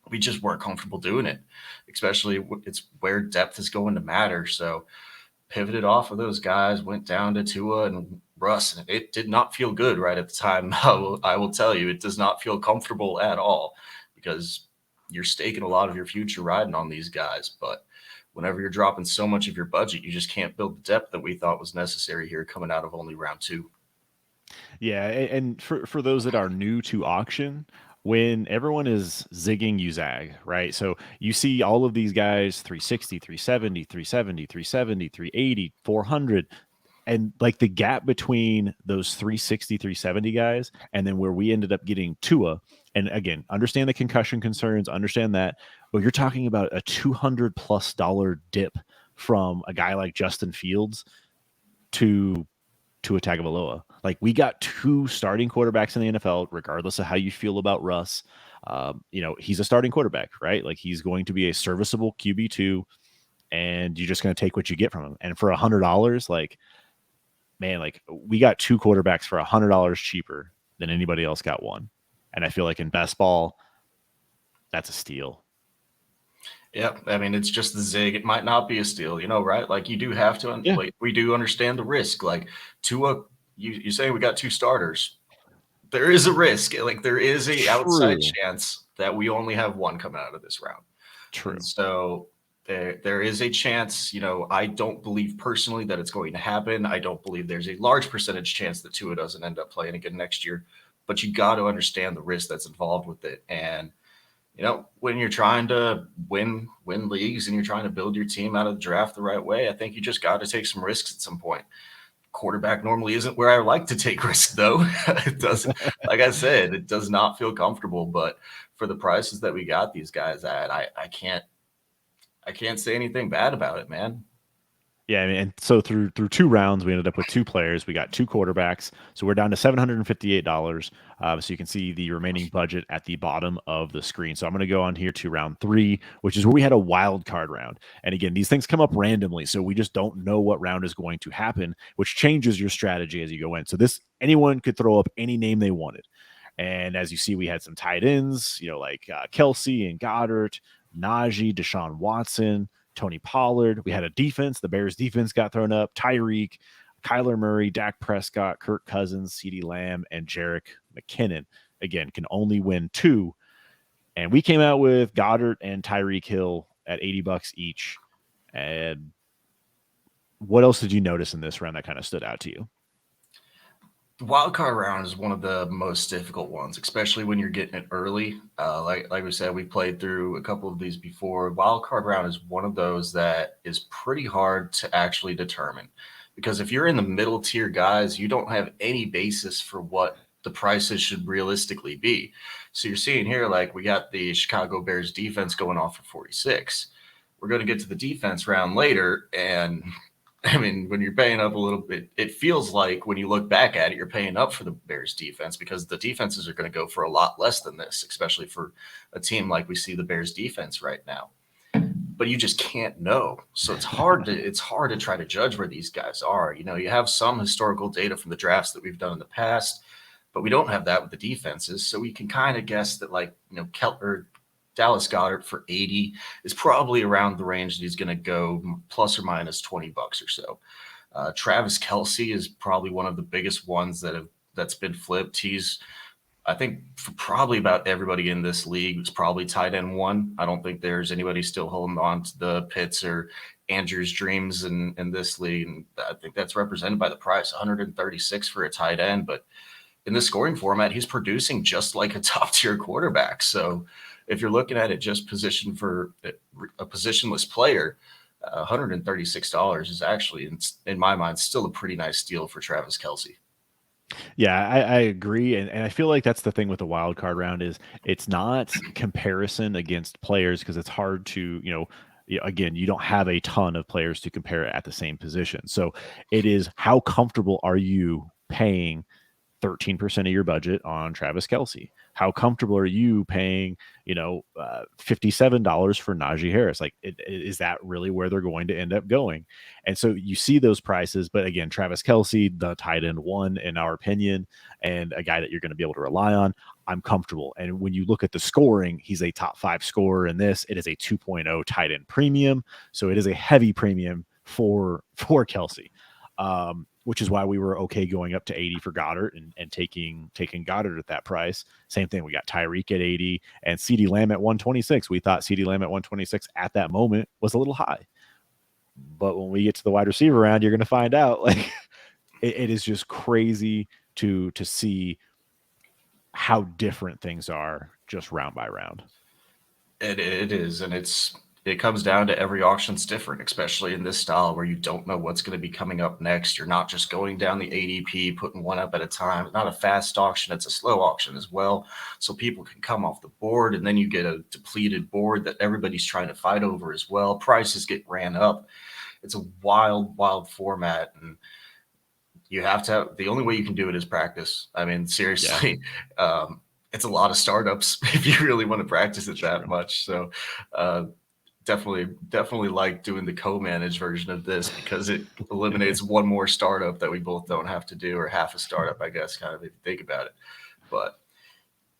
[SPEAKER 4] we just weren't comfortable doing it, especially it's where depth is going to matter. So pivoted off of those guys, went down to Tua and Russ, and it did not feel good right at the time. I will tell you, it does not feel comfortable at all, because you're staking a lot of your future riding on these guys. But whenever you're dropping so much of your budget, you just can't build the depth that we thought was necessary here coming out of only round 2.
[SPEAKER 3] Yeah, and for those that are new to auction, when everyone is zigging, you zag, right? So you see all of these guys 360, 370, 370, 370, 380, 400. And like the gap between those 360, 370 guys and then where we ended up getting Tua. And again, understand the concussion concerns, understand that. But you're talking about a $200+ dip from a guy like Justin Fields to Tua Tagovailoa. Like, we got 2 starting quarterbacks in the NFL, regardless of how you feel about Russ. He's a starting quarterback, right? Like, he's going to be a serviceable QB2, and you're just going to take what you get from him. And for $100, like, man, like we got 2 quarterbacks for $100 cheaper than anybody else got one. And I feel like in best ball, that's a steal.
[SPEAKER 4] Yep. I mean, it's just the zig. It might not be a steal, right? Like you do have to,
[SPEAKER 3] Yeah.
[SPEAKER 4] like we do understand the risk. Like Tua, you say we got two starters. There is a risk. Like there is a outside
[SPEAKER 3] True.
[SPEAKER 4] chance that we only have one coming out of this round. And
[SPEAKER 3] True.
[SPEAKER 4] so there is a chance, I don't believe personally that it's going to happen. I don't believe there's a large percentage chance that Tua doesn't end up playing again next year, but you got to understand the risk that's involved with it. And, when you're trying to win leagues and you're trying to build your team out of the draft the right way, I think you just got to take some risks at some point. Quarterback normally isn't where I like to take risks, though. It does, like I said, it does not feel comfortable. But for the prices that we got these guys at, I can't say anything bad about it, man.
[SPEAKER 3] Yeah, I mean, and so through 2 rounds, we ended up with 2 players. We got 2 quarterbacks, so we're down to $758. So you can see the remaining budget at the bottom of the screen. So I'm going to go on here to round 3, which is where we had a wild card round. And again, these things come up randomly, so we just don't know what round is going to happen, which changes your strategy as you go in. So anyone could throw up any name they wanted. And as you see, we had some tight ends, like Kelsey and Goddard, Najee, Deshaun Watson, Tony Pollard. We had a defense. The Bears defense got thrown up. Tyreek, Kyler Murray, Dak Prescott, Kirk Cousins, CeeDee Lamb, and Jerick McKinnon. Again, can only win 2. And we came out with Goddard and Tyreek Hill at $80 each. And what else did you notice in this round that kind of stood out to you?
[SPEAKER 4] The wild card round is one of the most difficult ones, especially when you're getting it early. Like we said, we played through a couple of these before. Wild card round is one of those that is pretty hard to actually determine, because if you're in the middle tier guys, you don't have any basis for what the prices should realistically be. So you're seeing here, like we got the Chicago Bears defense going off for 46. We're going to get to the defense round later, and I mean, when you're paying up a little bit, it feels like when you look back at it, you're paying up for the Bears defense, because the defenses are going to go for a lot less than this, especially for a team like we see the Bears defense right now. But you just can't know. So it's hard to try to judge where these guys are. You have some historical data from the drafts that we've done in the past, but we don't have that with the defenses. So we can kind of guess that, like, Dallas Goedert for 80 is probably around the range that he's going to go, plus or minus $20 or so. Travis Kelce is probably one of the biggest ones that's been flipped. I think for probably about everybody in this league, it's probably tight end 1. I don't think there's anybody still holding on to the Pitts or Andrew's dreams in this league. And I think that's represented by the price, 136 for a tight end. But in the scoring format, he's producing just like a top tier quarterback. So if you're looking at it just position for a positionless player, $136 is actually, in my mind, still a pretty nice deal for Travis Kelce.
[SPEAKER 3] Yeah, I agree. And I feel like that's the thing with the wild card round is it's not comparison against players, because it's hard to, again, you don't have a ton of players to compare at the same position. So it is, how comfortable are you paying 13% of your budget on Travis Kelce? How comfortable are you paying, $57 for Najee Harris? Like, is that really where they're going to end up going? And so you see those prices, but again, Travis Kelce, the tight end 1, in our opinion, and a guy that you're going to be able to rely on, I'm comfortable. And when you look at the scoring, he's a top 5 scorer in this. It is a 2.0 tight end premium. So it is a heavy premium for Kelce. Which is why we were okay going up to 80 for Goddard and taking Goddard at that price. Same thing. We got Tyreek at 80 and CeeDee Lamb at 126. We thought CeeDee Lamb at 126 at that moment was a little high. But when we get to the wide receiver round, you're going to find out, like, it is just crazy to see how different things are just round by round.
[SPEAKER 4] It is, and it comes down to every auction's different, especially in this style where you don't know what's going to be coming up next. You're not just going down the ADP, putting one up at a time. It's not a fast auction. It's a slow auction as well. So people can come off the board, and then you get a depleted board that everybody's trying to fight over as well. Prices get ran up. It's a wild, wild format. And you have to have, the only way you can do it is practice. I mean, seriously, it's a lot of startups if you really want to practice it that much. So, definitely like doing the co-managed version of this, because it eliminates one more startup that we both don't have to do, or half a startup, I guess, kind of, if you think about it. But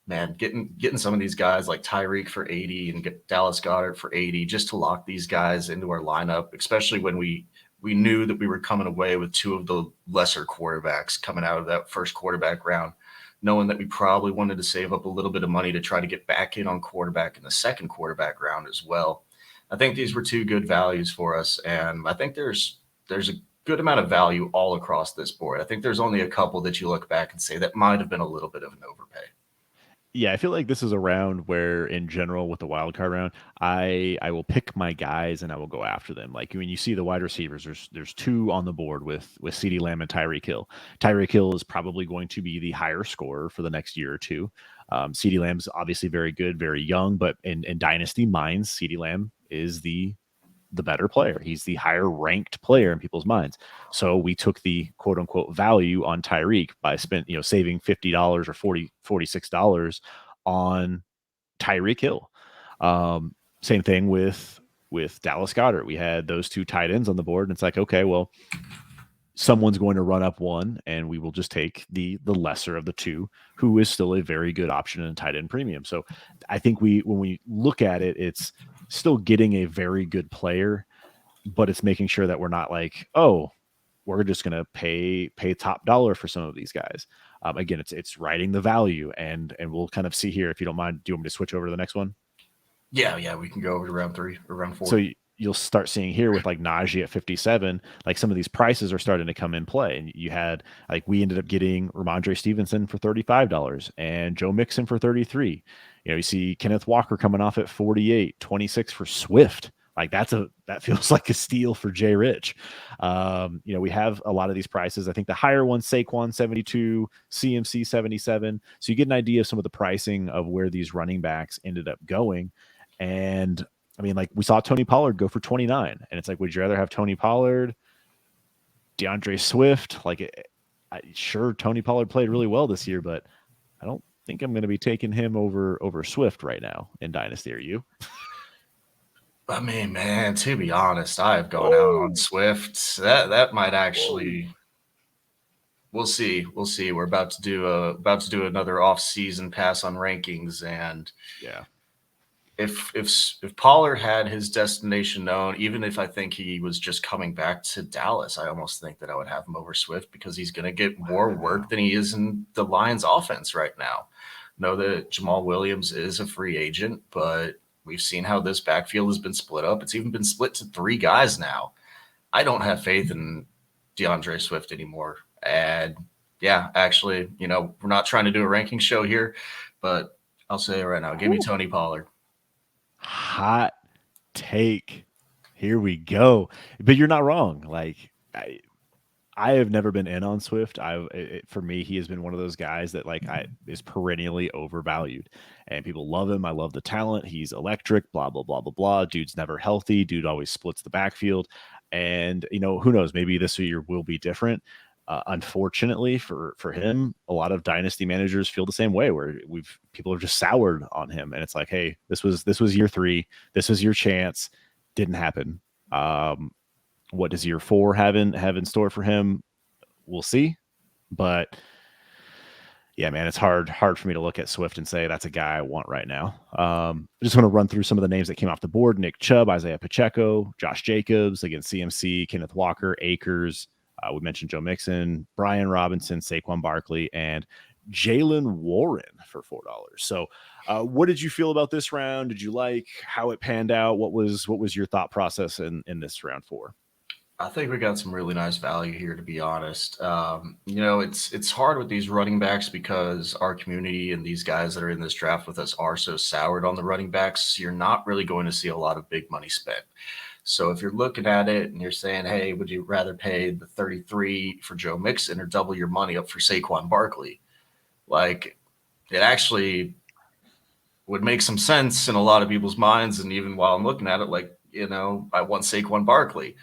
[SPEAKER 4] man, getting some of these guys like Tyreek for 80 and get Dallas Goedert for 80 just to lock these guys into our lineup, especially when we knew that we were coming away with two of the lesser quarterbacks coming out of that first quarterback round, knowing that we probably wanted to save up a little bit of money to try to get back in on quarterback in the second quarterback round as well. I think these were two good values for us, and I think there's a good amount of value all across this board. I think there's only a couple that you look back and say that might have been a little bit of an overpay.
[SPEAKER 3] Yeah, I feel like this is a round where, in general, with the wild card round, I will pick my guys and I will go after them. Like when you see the wide receivers, there's two on the board with CeeDee Lamb and Tyreek Hill. Tyreek Hill is probably going to be the higher scorer for the next year or two. CeeDee Lamb's obviously very good, very young, but in Dynasty minds, CeeDee Lamb is the better player. He's the higher ranked player in people's minds. So we took the quote unquote value on Tyreek by saving $50 or $46 on Tyreek Hill. Same thing with Dallas Goedert. We had those two tight ends on the board, and it's like, okay, well, someone's going to run up one, and we will just take the lesser of the two, who is still a very good option in tight end premium. So I think when we look at it, it's still getting a very good player, but it's making sure that we're not like, oh, we're just going to pay top dollar for some of these guys. Again, it's writing the value, and we'll kind of see here. If you don't mind, do you want me to switch over to the next one?
[SPEAKER 4] Yeah, we can go over to round 3 or round 4.
[SPEAKER 3] So you'll start seeing here with like Najee at 57, like some of these prices are starting to come in play. And you had, like, we ended up getting Ramondre Stevenson for $35 and Joe Mixon for $33. You see Kenneth Walker coming off at 48, 26 for Swift. Like that feels like a steal for Jay Rich. We have a lot of these prices. I think the higher one, Saquon 72, CMC 77. So you get an idea of some of the pricing of where these running backs ended up going. And I mean, like we saw Tony Pollard go for 29, and it's like, would you rather have Tony Pollard, DeAndre Swift? Sure, Tony Pollard played really well this year, but I don't think I'm going to be taking him over Swift right now in Dynasty. Are you?
[SPEAKER 4] I mean, man, to be honest, I've gone out on Swift. That might actually. We'll see. We're about to do another off-season pass on rankings, and
[SPEAKER 3] yeah.
[SPEAKER 4] If Pollard had his destination known, even if I think he was just coming back to Dallas, I almost think that I would have him over Swift because he's going to get more work than he is in the Lions offense right now. Know that Jamal Williams is a free agent, but we've seen how this backfield has been split up. It's even been split to 3 guys now. I don't have faith in DeAndre Swift anymore. And yeah, actually, we're not trying to do a ranking show here, but I'll say it right now. Give me Tony Pollard.
[SPEAKER 3] Hot take. Here we go. But you're not wrong. Like I have never been in on Swift. For me, he has been one of those guys that is perennially overvalued, and people love him. I love the talent. He's electric. Blah blah blah blah blah. Dude's never healthy. Dude always splits the backfield, and who knows? Maybe this year will be different. Unfortunately for him, a lot of dynasty managers feel the same way, where people have just soured on him, and it's like, hey, this was year 3, this was your chance, didn't happen. What does year 4 have in store for him? We'll see, but yeah, man, it's hard for me to look at Swift and say that's a guy I want right now. I just want to run through some of the names that came off the board: Nick Chubb, Isaiah Pacheco, Josh Jacobs, again CMC, Kenneth Walker, Akers. We mentioned Joe Mixon, Brian Robinson, Saquon Barkley, and Jaylen Warren for $4. So what did you feel about this round? Did you like how it panned out? What was your thought process in this round 4?
[SPEAKER 4] I think we got some really nice value here, to be honest. It's hard with these running backs because our community and these guys that are in this draft with us are so soured on the running backs. You're not really going to see a lot of big money spent. So if you're looking at it and you're saying, hey, would you rather pay the 33 for Joe Mixon or double your money up for Saquon Barkley? Like, it actually would make some sense in a lot of people's minds. And even while I'm looking at it, I want Saquon Barkley.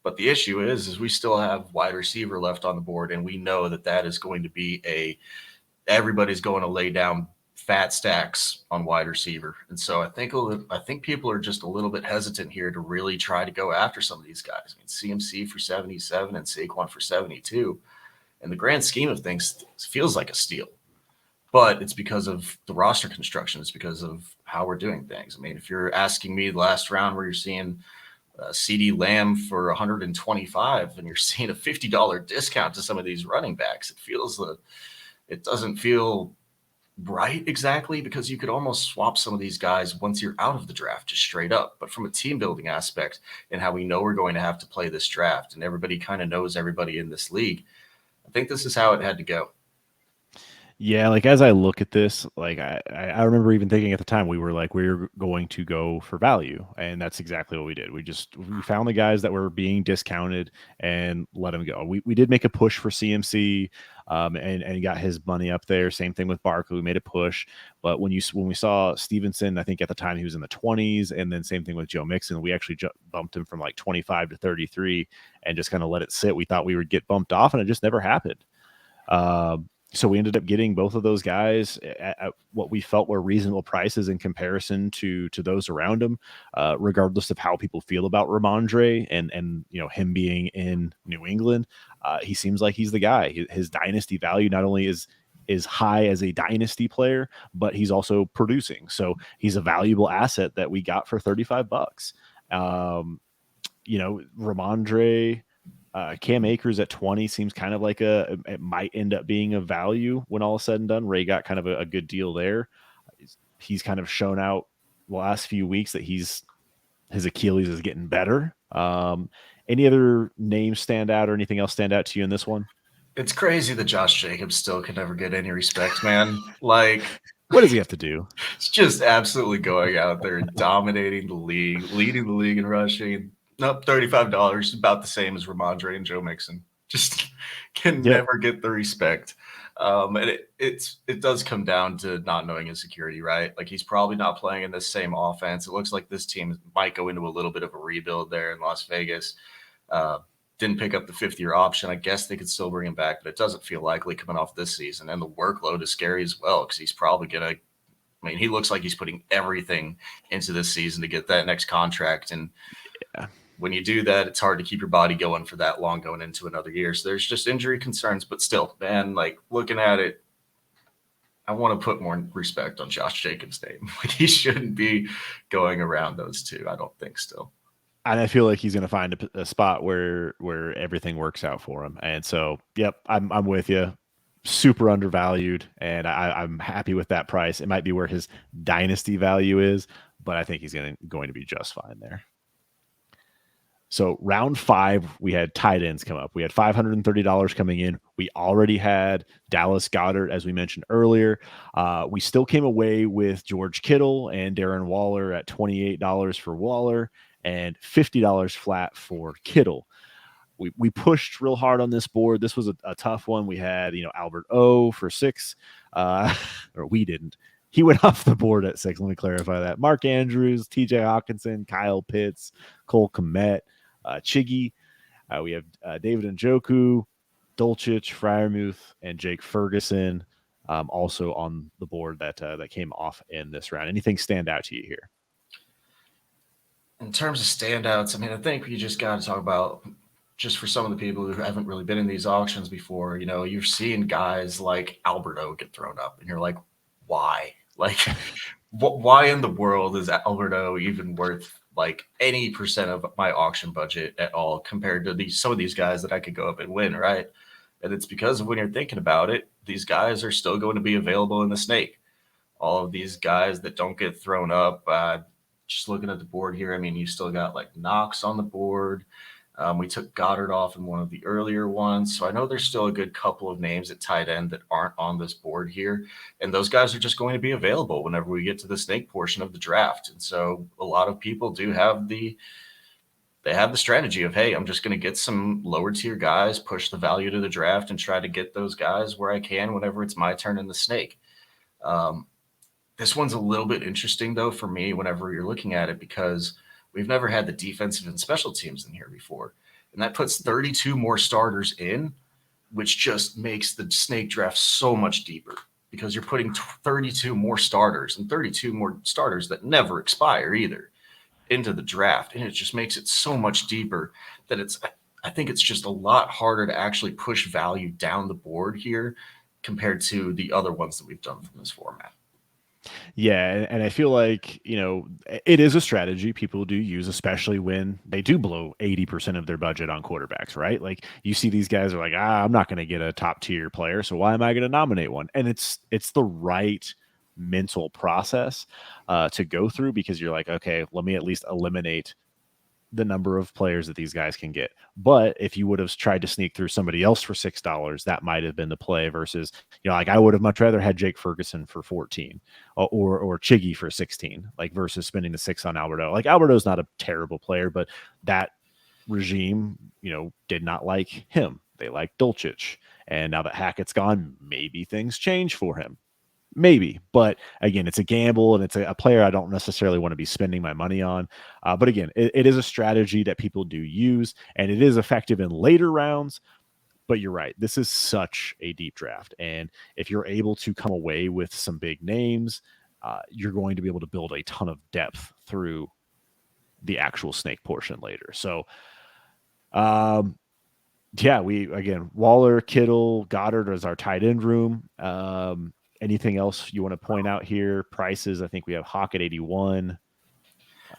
[SPEAKER 4] But the issue is we still have wide receiver left on the board, and we know that is going to be everybody's going to lay down fat stacks on wide receiver. And so I think people are just a little bit hesitant here to really try to go after some of these guys. I mean, CMC for 77 and Saquon for 72. In the grand scheme of things, it feels like a steal. but it's because of the roster construction. It's because of how we're doing things. I mean, if you're asking me the last round where you're seeing CD Lamb for 125 and you're seeing a $50 discount to some of these running backs, it doesn't feel right exactly, because you could almost swap some of these guys once you're out of the draft, just straight up. But from a team building aspect and how we know we're going to have to play this draft and everybody kind of knows everybody in this league, I think this is how it had to go.
[SPEAKER 3] Yeah, like as I look at this, like I remember even thinking at the time we're going to go for value, and that's exactly what we did. We found the guys that were being discounted and let them go. We did make a push for CMC, and got his money up there. Same thing with Barkley. We made a push, but when we saw Stevenson, I think at the time he was in the 20s, and then same thing with Joe Mixon. We actually bumped him from like 25 to 33, and just kind of let it sit. We thought we would get bumped off, and it just never happened. So we ended up getting both of those guys at what we felt were reasonable prices in comparison to those around him, regardless of how people feel about Ramondre and him being in New England. He seems like he's the guy. His dynasty value not only is high as a dynasty player, but he's also producing. So he's a valuable asset that we got for $35. Ramondre. Cam Akers at 20 seems kind of like it might end up being a value when all is said and done. Ray got kind of a good deal there. He's kind of shown out the last few weeks that his Achilles is getting better. Any other names stand out or anything else stand out to you in this one?
[SPEAKER 4] It's crazy that Josh Jacobs still can never get any respect, man. Like,
[SPEAKER 3] what does he have to do?
[SPEAKER 4] It's just absolutely going out there and dominating the league, leading the league in rushing. Nope, $35, about the same as Ramondre and Joe Mixon. Just can never get the respect. And it does come down to not knowing his security, right? Like, he's probably not playing in this same offense. It looks like this team might go into a little bit of a rebuild there in Las Vegas. Didn't pick up the fifth-year option. I guess they could still bring him back, but it doesn't feel likely coming off this season. And the workload is scary as well, because he's probably going to – I mean, he looks like he's putting everything into this season to get that next contract. And when you do that, it's hard to keep your body going for that long going into another year. So there's just injury concerns. But still, man, like, looking at it, I want to put more respect on Josh Jacobs' name. Like, he shouldn't be going around those two, I don't think, still.
[SPEAKER 3] And I feel like he's going to find a spot where everything works out for him. And so, yep, I'm with you. Super undervalued, and I'm happy with that price. It might be where his dynasty value is, but I think he's going to be just fine there. So round 5, we had tight ends come up. We had $530 coming in. We already had Dallas Goedert, as we mentioned earlier. We still came away with George Kittle and Darren Waller at $28 for Waller and $50 flat for Kittle. We pushed real hard on this board. This was a tough one. We had, Albert O for 6, or we didn't. He went off the board at 6. Let me clarify that. Mark Andrews, TJ Hawkinson, Kyle Pitts, Cole Kmet, Chiggy. We have David Njoku, Dulcich, Freiermuth, and Jake Ferguson also on the board that came off in this round. Anything stand out to you here?
[SPEAKER 4] In terms of standouts, I mean, I think you just got to talk about, just for some of the people who haven't really been in these auctions before, you're seeing guys like Alberto get thrown up, and you're like, why? Like, why in the world is Alberto even worth like any percent of my auction budget at all compared to some of these guys that I could go up and win, right? And it's because of, when you're thinking about it, these guys are still going to be available in the snake. All of these guys that don't get thrown up, just looking at the board here, I mean, you still got like Knox on the board. We took Goddard off in one of the earlier ones. So I know there's still a good couple of names at tight end that aren't on this board here. And those guys are just going to be available whenever we get to the snake portion of the draft. And so a lot of people do have the strategy of, hey, I'm just going to get some lower tier guys, push the value to the draft, and try to get those guys where I can whenever it's my turn in the snake. This one's a little bit interesting, though, for me whenever you're looking at it, because we've never had the defensive and special teams in here before. And that puts 32 more starters in, which just makes the snake draft so much deeper, because you're putting 32 more starters, and 32 more starters that never expire either, into the draft. And it just makes it so much deeper that I think it's just a lot harder to actually push value down the board here compared to the other ones that we've done from this format.
[SPEAKER 3] Yeah, and I feel like, it is a strategy people do use, especially when they do blow 80% of their budget on quarterbacks, right? Like you see these guys are like, I'm not going to get a top tier player, so why am I going to nominate one? And it's the right mental process to go through, because you're like, okay, let me at least eliminate the number of players that these guys can get. But if you would have tried to sneak through somebody else for $6, that might have been the play versus, like I would have much rather had Jake Ferguson for 14 or Chiggy for 16, like versus spending the 6 on Alberto. Like Alberto's not a terrible player, but that regime, did not like him. They liked Dulcich. And now that Hackett's gone, maybe things change for him. Maybe, but again, it's a gamble, and it's a player I don't necessarily want to be spending my money on. But again, it is a strategy that people do use, and it is effective in later rounds. But you're right, this is such a deep draft, and if you're able to come away with some big names, you're going to be able to build a ton of depth through the actual snake portion later. So, yeah, Waller, Kittle, Goddard is our tight end room. Anything else you want to point out here? Prices, I think we have Hawk at 81.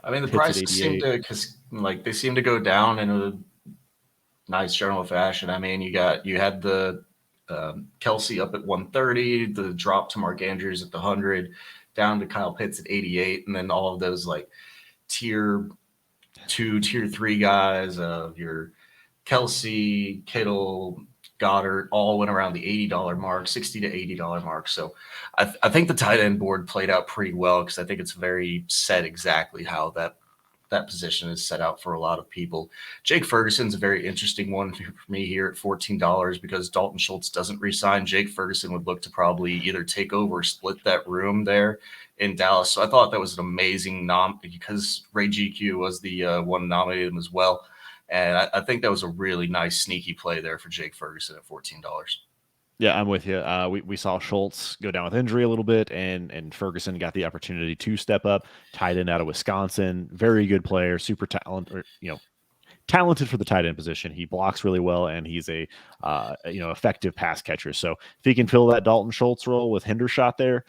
[SPEAKER 4] I mean, the
[SPEAKER 3] Pitts
[SPEAKER 4] prices seem they seem to go down in a nice general fashion. I mean, you had the Kelsey up at 130, the drop to Mark Andrews at the 100, down to Kyle Pitts at 88, and then all of those like tier 2, tier 3 guys of your Kelsey, Kittle, Goddard all went around the $80 mark, $60 to $80 mark. So I think the tight end board played out pretty well, because I think it's very set exactly how that position is set out for a lot of people. Jake Ferguson's a very interesting one for me here at $14, because Dalton Schultz doesn't resign. Jake Ferguson would look to probably either take over or split that room there in Dallas. So I thought that was an amazing because Ray GQ was the one nominated him as well. And I think that was a really nice sneaky play there for Jake Ferguson at $14.
[SPEAKER 3] Yeah, I'm with you. We saw Schultz go down with injury a little bit, and Ferguson got the opportunity to step up. Tight end out of Wisconsin, very good player, super talented for the tight end position. He blocks really well, and he's a effective pass catcher. So if he can fill that Dalton Schultz role with Hendershot there,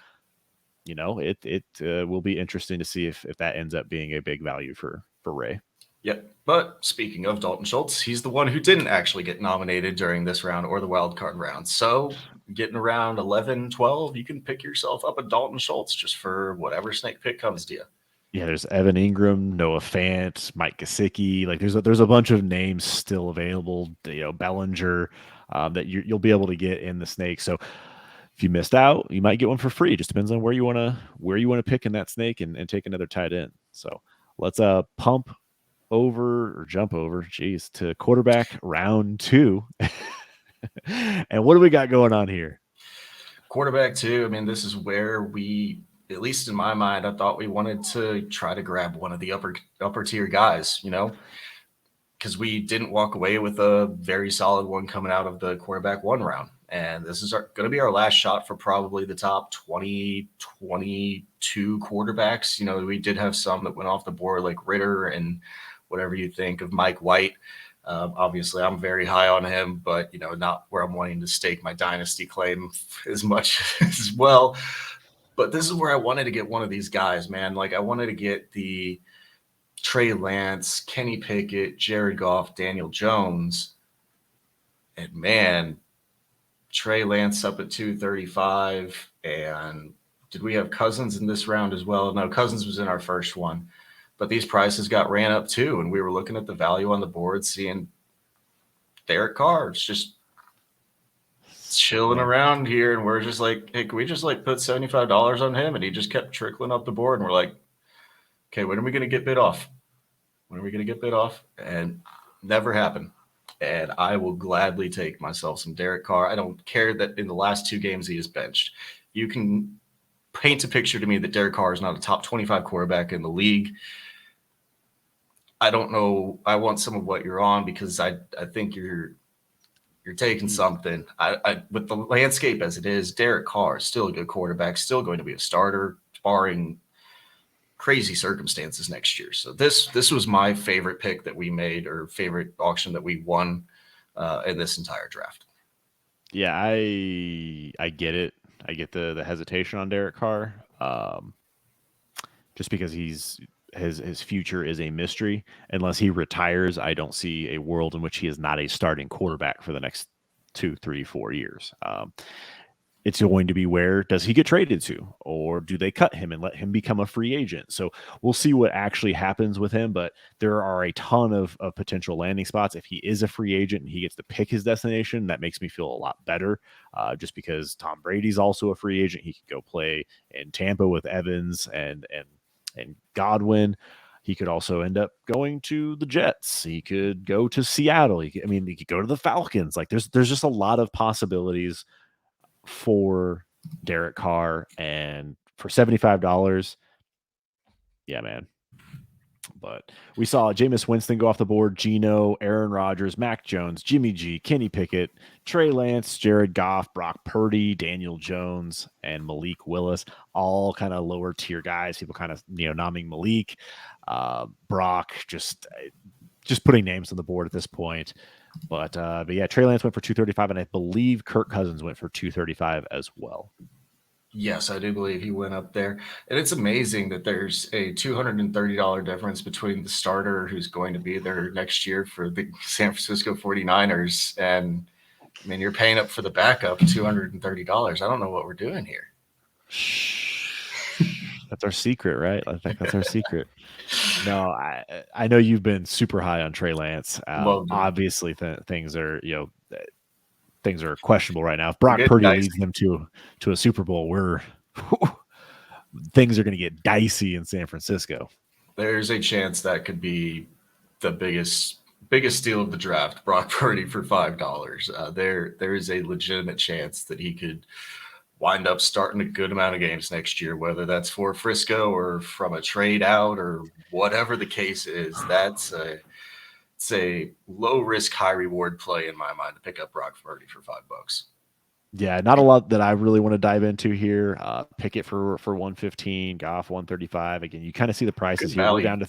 [SPEAKER 3] it will be interesting to see if that ends up being a big value for Ray.
[SPEAKER 4] Yep. But speaking of Dalton Schultz, he's the one who didn't actually get nominated during this round or the wild card round. So getting around 11, 12, you can pick yourself up a Dalton Schultz just for whatever snake pick comes to you.
[SPEAKER 3] Yeah, there's Evan Ingram, Noah Fant, Mike Gesicki. Like there's a bunch of names still available. Bellinger, that you'll be able to get in the snake. So if you missed out, you might get one for free. It just depends on where you want to pick in that snake and take another tight end. So let's jump over to quarterback round 2. And what do we got going on here?
[SPEAKER 4] Quarterback 2. I mean, this is where we, at least in my mind, I thought we wanted to try to grab one of the upper tier guys, because we didn't walk away with a very solid one coming out of the quarterback 1 round. And this is going to be our last shot for probably the top 20, 22 quarterbacks. We did have some that went off the board, like Ritter and whatever you think of Mike White. Obviously, I'm very high on him, but, not where I'm wanting to stake my dynasty claim as much as well. But this is where I wanted to get one of these guys, man. Like, I wanted to get the Trey Lance, Kenny Pickett, Jared Goff, Daniel Jones. And, man, Trey Lance up at 235. And did we have Cousins in this round as well? No, Cousins was in our first one. But these prices got ran up too, and we were looking at the value on the board, seeing Derek Carr just chilling around here, and we're just like, hey, can we just put $75 on him? And he just kept trickling up the board, and we're like, okay, when are we going to get bid off? And never happened. And I will gladly take myself some Derek Carr. I don't care that in the last 2 games he is benched. You can paint a picture to me that Derek Carr is not a top 25 quarterback in the league. I don't know. I want some of what you're on, because I think you're taking something. I with the landscape as it is, Derek Carr is still a good quarterback, still going to be a starter, barring crazy circumstances next year. So this was my favorite pick that we made, or favorite auction that we won in this entire draft.
[SPEAKER 3] Yeah, I get it. I get the hesitation on Derek Carr. Just because his future is a mystery. Unless he retires, I don't see a world in which he is not a starting quarterback for the next 2, 3, 4 years. It's going to be, where does he get traded to, or do they cut him and let him become a free agent? So we'll see what actually happens with him, but there are a ton of potential landing spots. If he is a free agent and he gets to pick his destination, that makes me feel a lot better, just because Tom Brady's also a free agent. He could go play in Tampa with Evans and Godwin. He could also end up going to the Jets. He could go to Seattle. He could go to the Falcons. Like there's just a lot of possibilities for Derek Carr, and for $75, yeah, man. But we saw Jameis Winston go off the board, Geno, Aaron Rodgers, Mac Jones, Jimmy G, Kenny Pickett, Trey Lance, Jared Goff, Brock Purdy, Daniel Jones, and Malik Willis, all kind of lower tier guys. People kind of, naming Malik, Brock, just putting names on the board at this point. But yeah, Trey Lance went for 235, and I believe Kirk Cousins went for 235 as well.
[SPEAKER 4] Yes, I do believe he went up there. And it's amazing that there's a $230 difference between the starter who's going to be there next year for the San Francisco 49ers. And I mean, you're paying up for the backup $230. I don't know what we're doing here.
[SPEAKER 3] That's our secret, right? I think that's our secret. No, I know you've been super high on Trey Lance. Obviously, things are questionable right now. If Brock Purdy leads them to a Super Bowl, things are going to get dicey in San Francisco.
[SPEAKER 4] There's a chance that could be the biggest steal of the draft, Brock Purdy for $5. There is a legitimate chance that he could wind up starting a good amount of games next year, whether that's for Frisco or from a trade out or whatever the case is. It's a low risk, high reward play in my mind to pick up Brock Purdy for $5.
[SPEAKER 3] Yeah, not a lot that I really want to dive into here. Pickett for 115, Goff 135. Again, you kind of see the prices here. We're down to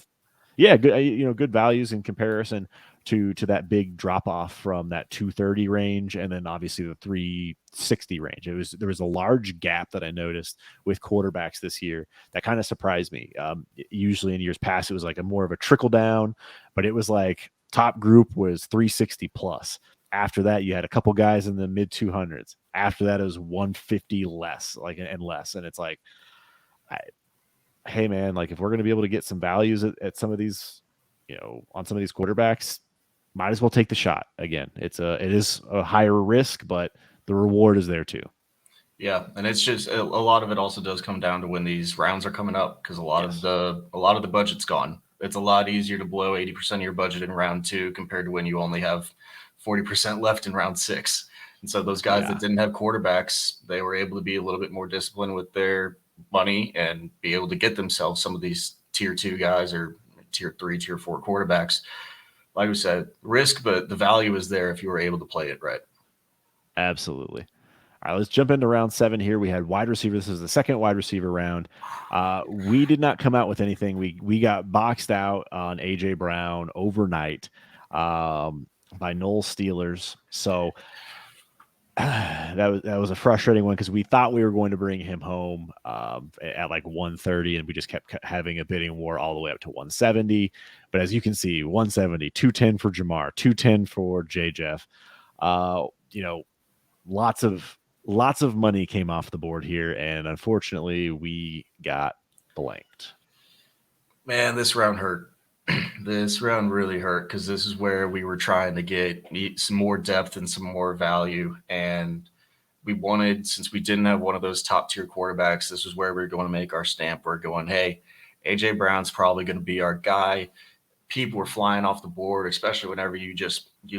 [SPEAKER 3] good, good values in comparison to that big drop off from that 230 range, and then obviously the 360 range. There was a large gap that I noticed with quarterbacks this year that kind of surprised me. Usually in years past, it was like a more of a trickle down, but it was like top group was 360 plus. After that, you had a couple guys in the mid 200s. After that, it was 150 less, and less. And it's like, hey man, like if we're going to be able to get some values at some of these, on some of these quarterbacks, might as well take the shot. Again, it is a higher risk, but the reward is there too.
[SPEAKER 4] Yeah, and it's just a lot of it also does come down to when these rounds are coming up, because a lot of the budget's gone. It's a lot easier to blow 80% of your budget in round 2 compared to when you only have 40% left in round 6. And so those guys that didn't have quarterbacks, they were able to be a little bit more disciplined with their money and be able to get themselves some of these tier 2 guys or tier 3, tier 4 quarterbacks. Like we said, risk, but the value is there if you were able to play it right.
[SPEAKER 3] Absolutely. All right, let's jump into round 7 here. We had wide receiver. This is the second wide receiver round. We did not come out with anything. We got boxed out on A.J. Brown overnight by Noel Steelers. So that was a frustrating one because we thought we were going to bring him home at like 130, and we just kept having a bidding war all the way up to 170. But as you can see, 170, 210 for Jamar, 210 for J. Jeff. Lots of money came off the board here, and unfortunately, we got blanked.
[SPEAKER 4] Man, this round hurt. This round really hurt because this is where we were trying to get some more depth and some more value. And we wanted, since we didn't have one of those top tier quarterbacks, this is where we were going to make our stamp. We're going, hey, A.J. Brown's probably going to be our guy. People were flying off the board, especially whenever you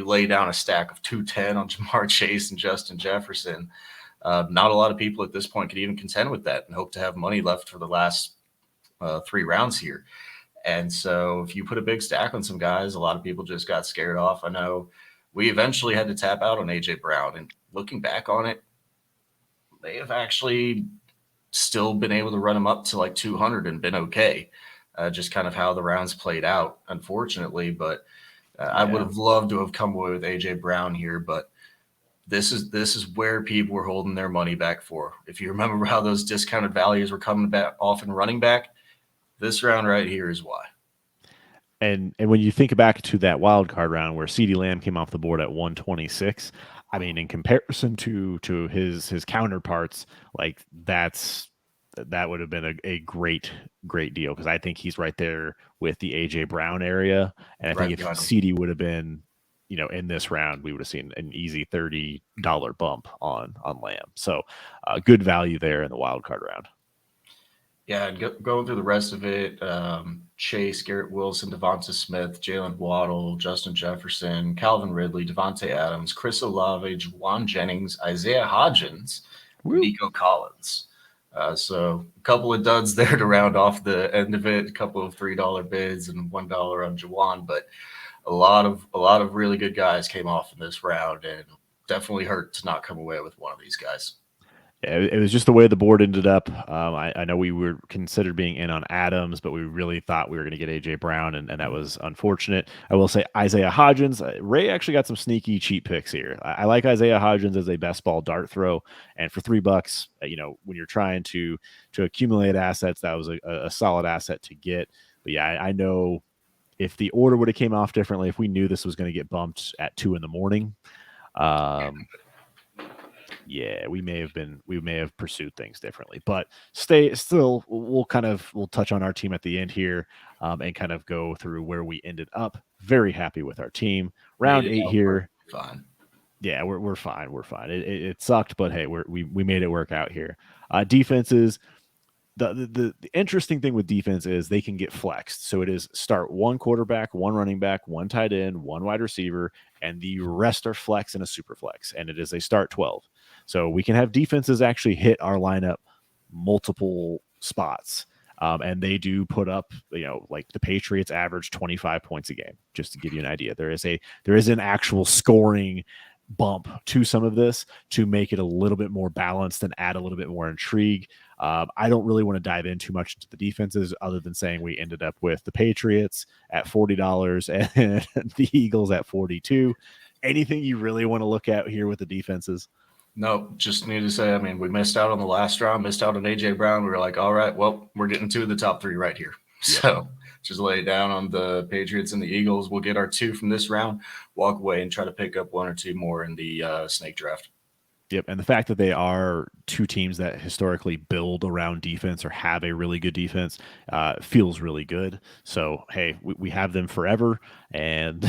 [SPEAKER 4] lay down a stack of 210 on Jamar Chase and Justin Jefferson. Not a lot of people at this point could even contend with that and hope to have money left for the last 3 rounds here. And so if you put a big stack on some guys, a lot of people just got scared off. I know we eventually had to tap out on A.J. Brown. And looking back on it, they have actually still been able to run him up to like 200 and been okay. Just kind of how the rounds played out, unfortunately. But I would have loved to have come away with A.J. Brown here. But this is where people were holding their money back for. If you remember how those discounted values were coming back off and running back, this round right here is why.
[SPEAKER 3] And when you think back to that wild card round where CeeDee Lamb came off the board at 126, I mean, in comparison to his counterparts, like that would have been a great deal, because I think he's right there with the AJ Brown area, and I
[SPEAKER 4] Right
[SPEAKER 3] think if
[SPEAKER 4] behind him.
[SPEAKER 3] CeeDee would have been, in this round, we would have seen an easy $30 bump on Lamb. So good value there in the wild card round.
[SPEAKER 4] Yeah, and going through the rest of it, Chase, Garrett Wilson, Devonta Smith, Jalen Waddle, Justin Jefferson, Calvin Ridley, Devontae Adams, Chris Olave, Juwan Jennings, Isaiah Hodgins, Nico Collins. So a couple of duds there to round off the end of it, a couple of $3 bids and $1 on Juwan, but a lot of really good guys came off in this round, and definitely hurt to not come away with one of these guys.
[SPEAKER 3] Yeah, it was just the way the board ended up. I know we were considered being in on Adams, but we really thought we were going to get AJ Brown, and that was unfortunate. I will say Isaiah Hodgins. Ray actually got some sneaky cheap picks here. I like Isaiah Hodgins as a best ball dart throw, and for $3, when you're trying to accumulate assets, that was a solid asset to get. But yeah, I know if the order would have came off differently, if we knew this was going to get bumped at 2 a.m, yeah, we may have pursued things differently, but we'll touch on our team at the end here, and kind of go through where we ended up. Very happy with our team. Round 8 here.
[SPEAKER 4] Fine.
[SPEAKER 3] Yeah, we're fine. We're fine. It sucked, but hey, we made it work out here. Defenses. The interesting thing with defense is they can get flexed. So it is start one quarterback, one running back, one tight end, one wide receiver, and the rest are flex and a super flex. And it is a start 12. So we can have defenses actually hit our lineup multiple spots. And they do put up, like the Patriots average 25 points a game, just to give you an idea. There is an actual scoring bump to some of this to make it a little bit more balanced and add a little bit more intrigue. I don't really want to dive in too much into the defenses, other than saying we ended up with the Patriots at $40 and the Eagles at $42. Anything you really want to look at here with the defenses?
[SPEAKER 4] No, just need to say, I mean, we missed out on the last round, missed out on AJ Brown. We were like, all right, well, we're getting 2 of the top 3 right here. Yeah. So just lay it down on the Patriots and the Eagles. We'll get our 2 from this round, walk away, and try to pick up 1 or 2 more in the snake draft.
[SPEAKER 3] Yep, and the fact that they are 2 teams that historically build around defense or have a really good defense feels really good. So, hey, we have them forever, and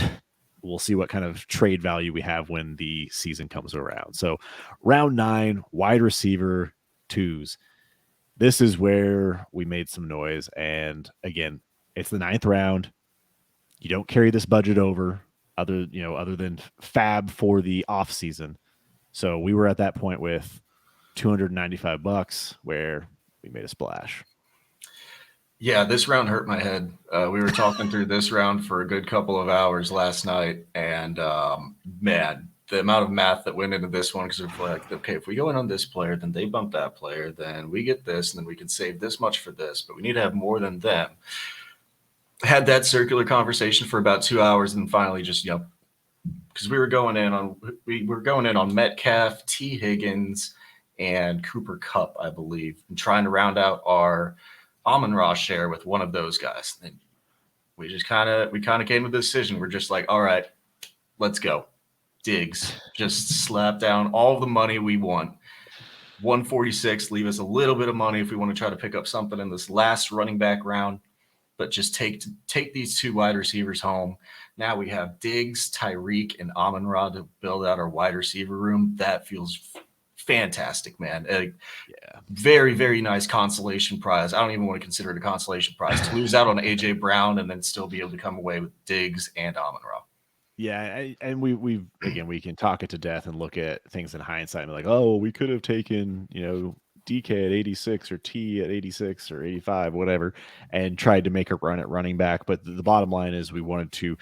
[SPEAKER 3] we'll see what kind of trade value we have when the season comes around. So, round 9, wide receiver 2s. This is where we made some noise, and again, it's the 9th round. You don't carry this budget over other than fab for the off season. So we were at that point with $295 where we made a splash.
[SPEAKER 4] Yeah, this round hurt my head. We were talking through this round for a good couple of hours last night, and man, the amount of math that went into this one, because we're like, okay, if we go in on this player, then they bump that player, then we get this, and then we can save this much for this, but we need to have more than them. Had that circular conversation for about 2 hours, and finally just because we were going in on Metcalf, T. Higgins, and Cooper Kupp, I believe, and trying to round out our Amon-Ra share with one of those guys. And we just kind of came to the decision. We're just like, all right, let's go. Diggs, just slap down all the money we want. 146, leave us a little bit of money if we want to try to pick up something in this last running back round. But just take these 2 wide receivers home. Now we have Diggs, Tyreek, and Amon-Ra to build out our wide receiver room. That feels fantastic, man. Very, very nice consolation prize. I don't even want to consider it a consolation prize to lose out on AJ Brown and then still be able to come away with Diggs and Amon-Ra.
[SPEAKER 3] Yeah, and we can talk it to death and look at things in hindsight and be like, oh, we could have taken, DK at 86 or T at 86 or 85, whatever, and tried to make a run at running back. But the bottom line is we wanted to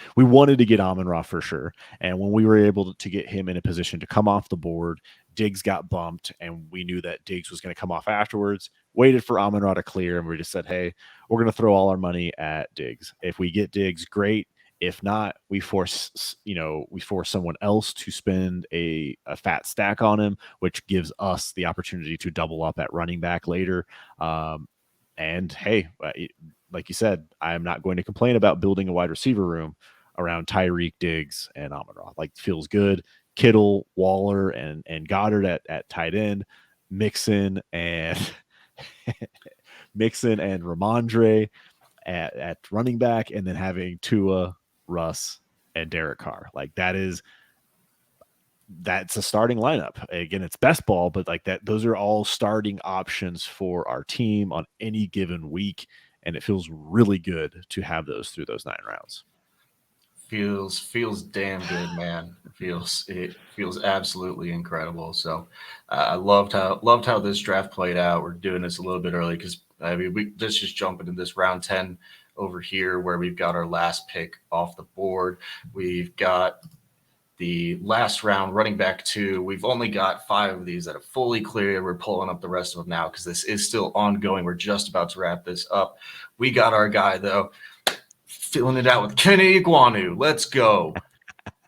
[SPEAKER 3] get Amon-Ra for sure. And when we were able to get him in a position to come off the board, Diggs got bumped, and we knew that Diggs was going to come off afterwards, waited for Amon-Ra to clear, and we just said, hey, we're going to throw all our money at Diggs. If we get Diggs, great. If not, we force someone else to spend a fat stack on him, which gives us the opportunity to double up at running back later. And hey, like you said, I am not going to complain about building a wide receiver room around Tyreek, Diggs, and Amon-Ra. Like, feels good. Kittle, Waller, and Goddard at tight end, Mixon and Ramondre at running back, and then having Tua, Russ, and Derek Carr. Like, that's a starting lineup. Again, it's best ball, but like that, those are all starting options for our team on any given week, and it feels really good to have those through those 9 rounds.
[SPEAKER 4] Feels damn good, man. It feels absolutely incredible. So I loved how this draft played out. We're doing this a little bit early because let's just jump into this round 10 over here where we've got our last pick off the board. We've got the last round running back 2. We've only got 5 of these that are fully clear. We're pulling up the rest of them now because this is still ongoing. We're just about to wrap this up. We got our guy though. Filling it out with Kenny Iguanu. Let's go.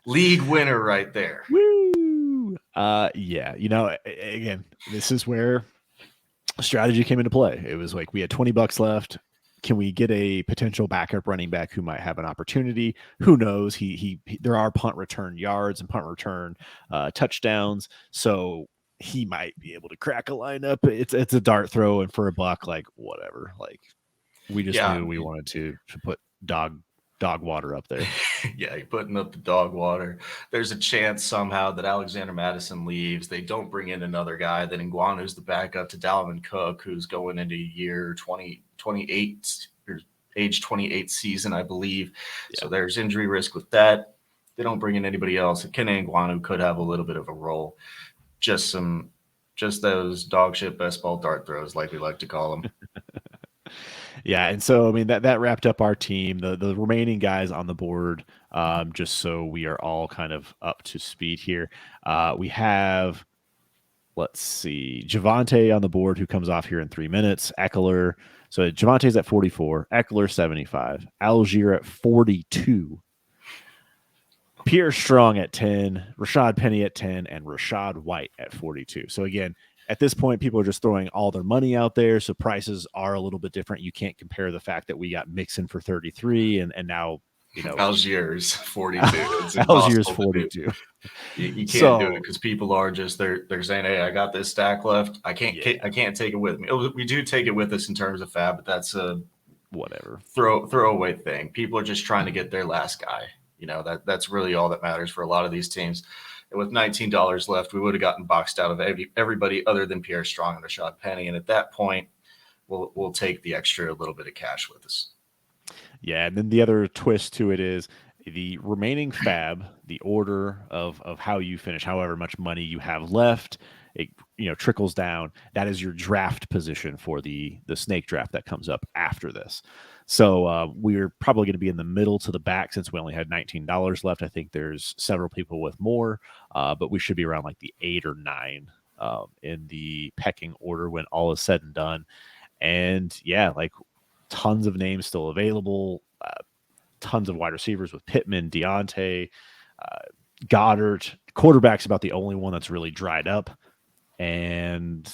[SPEAKER 4] League winner right there.
[SPEAKER 3] Woo! Yeah. Again, this is where strategy came into play. It was like we had $20 left. Can we get a potential backup running back who might have an opportunity? Who knows? There are punt return yards and punt return touchdowns, so he might be able to crack a lineup. It's a dart throw, and for $1, like whatever. Like, we just knew we wanted to put dog water up there.
[SPEAKER 4] Yeah, you're putting up the dog water. There's a chance somehow that Alexander Madison leaves. They don't bring in another guy. Then Iguanu's the backup to Dalvin Cook, who's going into year 28, or age 28 season, I believe. Yeah. So there's injury risk with that. They don't bring in anybody else. Kenny Iguanu could have a little bit of a role. Just those dog shit best ball dart throws, like we like to call them.
[SPEAKER 3] Yeah, and so I mean that wrapped up our team. The remaining guys on the board, just so we are all kind of up to speed here. We have, let's see, Javonte on the board, who comes off here in 3 minutes. Eckler, so Javonte's at 44, Eckler 75, Algier at 42, Pierre Strong at 10, Rashad Penny at 10, and Rashad White at 42. So again, at this point, people are just throwing all their money out there, so prices are a little bit different. You can't compare the fact that we got Mixon for 33 and now,
[SPEAKER 4] Algier's 42.
[SPEAKER 3] Algier's 42.
[SPEAKER 4] You can't do it because people are just they're saying, "Hey, I got this stack left. I can't take it with me." We do take it with us in terms of fab, but that's a
[SPEAKER 3] whatever
[SPEAKER 4] throwaway thing. People are just trying to get their last guy. That's really all that matters for a lot of these teams. And with $19 left, we would have gotten boxed out of everybody other than Pierre Strong and Rashad Penny. And at that point, we'll take the extra little bit of cash with us.
[SPEAKER 3] Yeah, and then the other twist to it is the remaining fab, the order of how you finish, however much money you have left, it trickles down. That is your draft position for the snake draft that comes up after this. So we're probably going to be in the middle to the back since we only had $19 left. I think there's several people with more, but we should be around like the 8 or 9 in the pecking order when all is said and done. And yeah, like tons of names still available, tons of wide receivers with Pittman, Deontay, Goddard. Quarterback's about the only one that's really dried up. And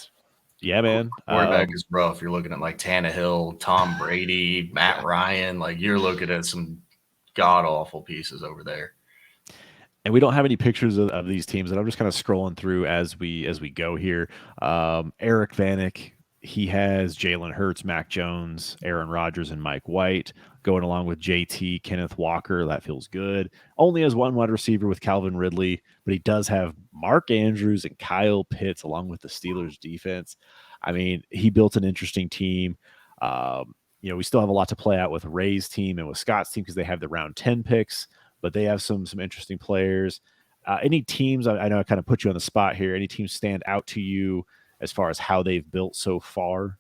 [SPEAKER 3] yeah, man.
[SPEAKER 4] Quarterback is rough. You're looking at like Tannehill, Tom Brady, Matt Ryan. Like, you're looking at some god-awful pieces over there.
[SPEAKER 3] And we don't have any pictures of these teams, and I'm just kind of scrolling through as we go here. Eric Vanek, he has Jalen Hurts, Mac Jones, Aaron Rodgers, and Mike White going along with JT, Kenneth Walker. That feels good. Only has one wide receiver with Calvin Ridley, but he does have Mark Andrews and Kyle Pitts along with the Steelers defense. I mean, he built an interesting team. We still have a lot to play out with Ray's team and with Scott's team because they have the round 10 picks, but they have some interesting players. Any teams, I know I kind of put you on the spot here, any teams stand out to you as far as how they've built so far?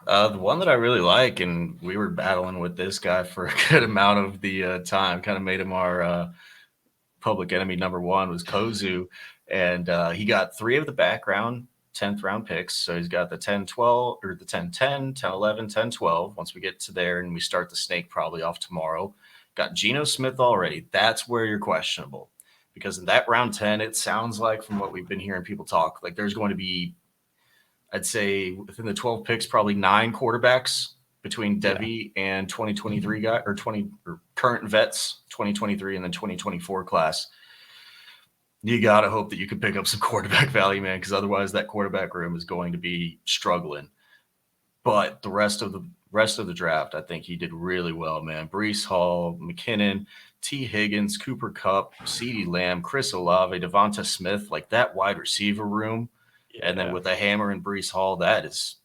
[SPEAKER 4] The one that I really like, and we were battling with this guy for a good amount of the time, kind of made him our public enemy number one, was Kozu. And he got 3 of the background 10th round picks. So he's got the 10-12 or the 10-10, 10-11, 10-12. Once we get to there and we start the snake probably off tomorrow, got Geno Smith already. That's where you're questionable. Because in that round 10, it sounds like from what we've been hearing people talk, like there's going to be, I'd say within the 12 picks, probably 9 quarterbacks between Debbie and 2023 guy or 20 or current vets, 2023 and then 2024 class. You got to hope that you can pick up some quarterback value, man, because otherwise that quarterback room is going to be struggling. But the rest of the draft, I think he did really well, man. Breece Hall, McKinnon, T. Higgins, Cooper Kupp, CeeDee Lamb, Chris Olave, Devonta Smith, like that wide receiver room. Yeah. And then with a hammer and Breece Hall, that is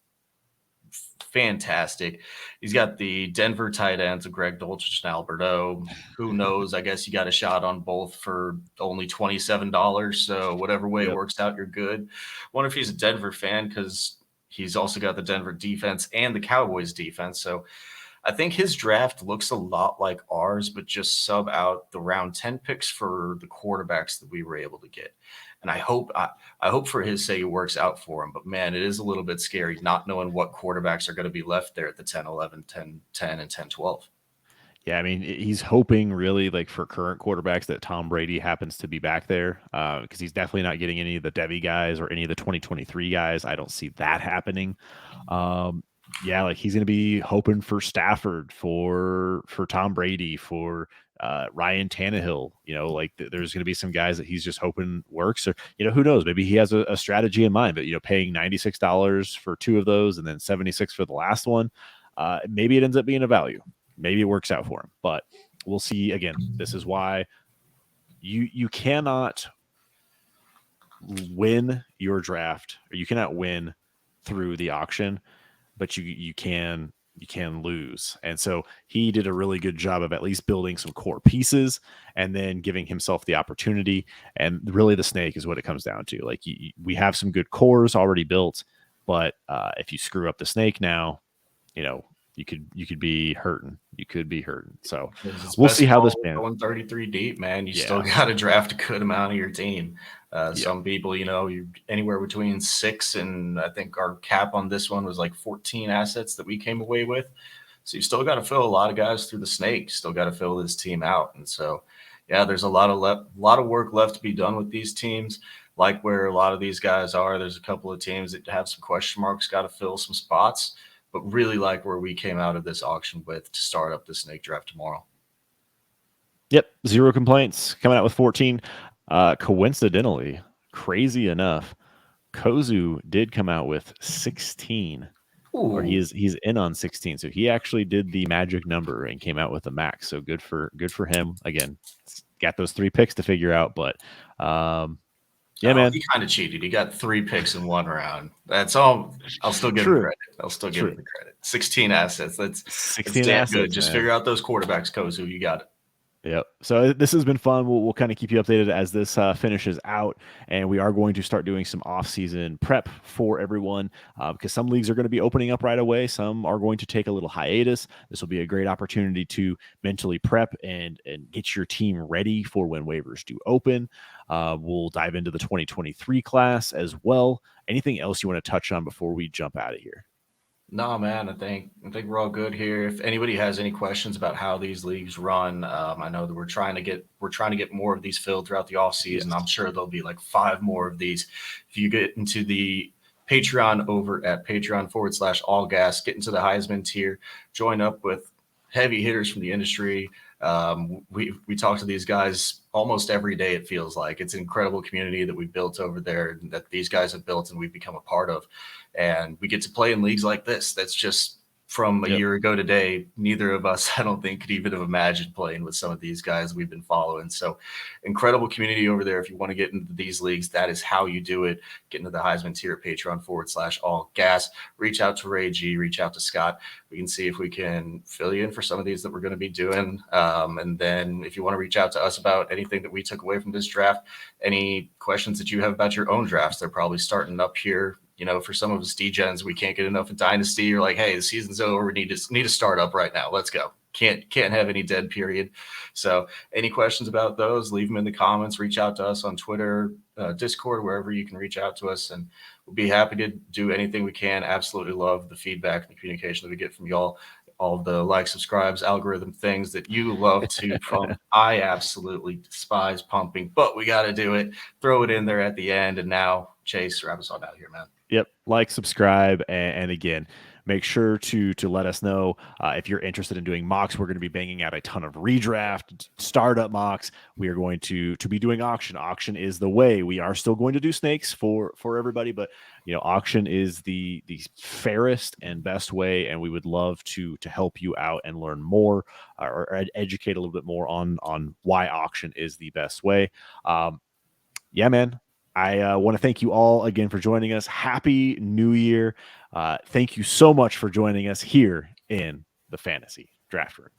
[SPEAKER 4] fantastic. He's got the Denver tight ends of Greg Dulcich and Alberto. Who knows? I guess you got a shot on both for only $27. So whatever way it works out, you're good. Wonder if he's a Denver fan because he's also got the Denver defense and the Cowboys defense. So I think his draft looks a lot like ours, but just sub out the round 10 picks for the quarterbacks that we were able to get. And I hope for his sake it works out for him. But, man, it is a little bit scary not knowing what quarterbacks are going to be left there at the 10, 11, 10, 10, and 10, 12.
[SPEAKER 3] Yeah, I mean, he's hoping really like for current quarterbacks that Tom Brady happens to be back there because he's definitely not getting any of the Debbie guys or any of the 2023 guys. I don't see that happening. Yeah, like he's going to be hoping for Stafford, for Tom Brady, for Ryan Tannehill. You know, like there's going to be some guys that he's just hoping works. Or, you know, who knows? Maybe he has a strategy in mind. But, you know, paying $96 for 2 of those and then $76 for the last one, maybe it ends up being a value. Maybe it works out for him, but we'll see. Again, this is why you cannot win your draft, or you cannot win through the auction, but you can lose. And so he did a really good job of at least building some core pieces and then giving himself the opportunity. And really the snake is what it comes down to. Like we have some good cores already built, but if you screw up the snake now, you know, you could be hurting. You could be hurting. So we'll see how this pans.
[SPEAKER 4] Going 33 deep, man. You still got to draft a good amount of your team. Some people, you know, you anywhere between 6 and I think our cap on this one was like 14 assets that we came away with. So you still got to fill a lot of guys through the snake. Still got to fill this team out. And so, yeah, there's a lot of work left to be done with these teams. Like where a lot of these guys are, there's a couple of teams that have some question marks, got to fill some spots. But really like where we came out of this auction with to start up the snake draft tomorrow.
[SPEAKER 3] Yep, 0 complaints. Coming out with 14. Coincidentally, crazy enough, Kozu did come out with 16. Ooh. Or he's in on 16. So he actually did the magic number and came out with a max. So good for him. Again, got those 3 picks to figure out, but yeah, man.
[SPEAKER 4] He kind of cheated. He got 3 picks in 1 round. That's all. I'll still give him credit. I'll still give him the credit. 16 assets. That's
[SPEAKER 3] 16
[SPEAKER 4] damn
[SPEAKER 3] assets,
[SPEAKER 4] good. Just
[SPEAKER 3] man.
[SPEAKER 4] figure out those quarterbacks, Kozu. You got it.
[SPEAKER 3] Yep. So this has been fun. We'll kind of keep you updated as this finishes out, and we are going to start doing some off-season prep for everyone because some leagues are going to be opening up right away. Some are going to take a little hiatus. This will be a great opportunity to mentally prep and get your team ready for when waivers do open. We'll dive into the 2023 class as well. Anything else you want to touch on before we jump out of here?
[SPEAKER 4] No, man, I think we're all good here. If anybody has any questions about how these leagues run, I know that we're trying to get more of these filled throughout the off season. Yes. I'm sure there'll be like 5 more of these. If you get into the Patreon over at Patreon/allgas, get into the Heisman tier, join up with heavy hitters from the industry. We talk to these guys almost every day. It feels like it's an incredible community that we built over there, that these guys have built and we've become a part of. And we get to play in leagues like this. That's just from a year ago today. Neither of us, I don't think, could even have imagined playing with some of these guys we've been following. So incredible community over there. If you want to get into these leagues, that is how you do it. Get into the Heisman tier at Patreon/allgas. Reach out to Ray G, reach out to Scott. We can see if we can fill you in for some of these that we're going to be doing. And then if you want to reach out to us about anything that we took away from this draft, any questions that you have about your own drafts, they're probably starting up here. You know, for some of us degens, we can't get enough of Dynasty. You're like, hey, the season's over. We need to start up right now. Let's go. Can't have any dead period. So any questions about those, leave them in the comments. Reach out to us on Twitter, Discord, wherever you can reach out to us. And we'll be happy to do anything we can. Absolutely love the feedback and the communication that we get from y'all. all the like, subscribes, algorithm things that you love to pump. I absolutely despise pumping, but we got to do it. Throw it in there at the end. And now, Chase, wrap us on out here, man.
[SPEAKER 3] Yep. Like, subscribe, and again, make sure to let us know if you're interested in doing mocks. We're going to be banging out a ton of redraft, startup mocks. We are going to be doing auction. Auction is the way. We are still going to do snakes for everybody, but auction is the fairest and best way, and we would love to help you out and learn more or educate a little bit more on why auction is the best way. Yeah, man. I want to thank you all again for joining us. Happy New Year. Thank you so much for joining us here in the Fantasy Draft Room.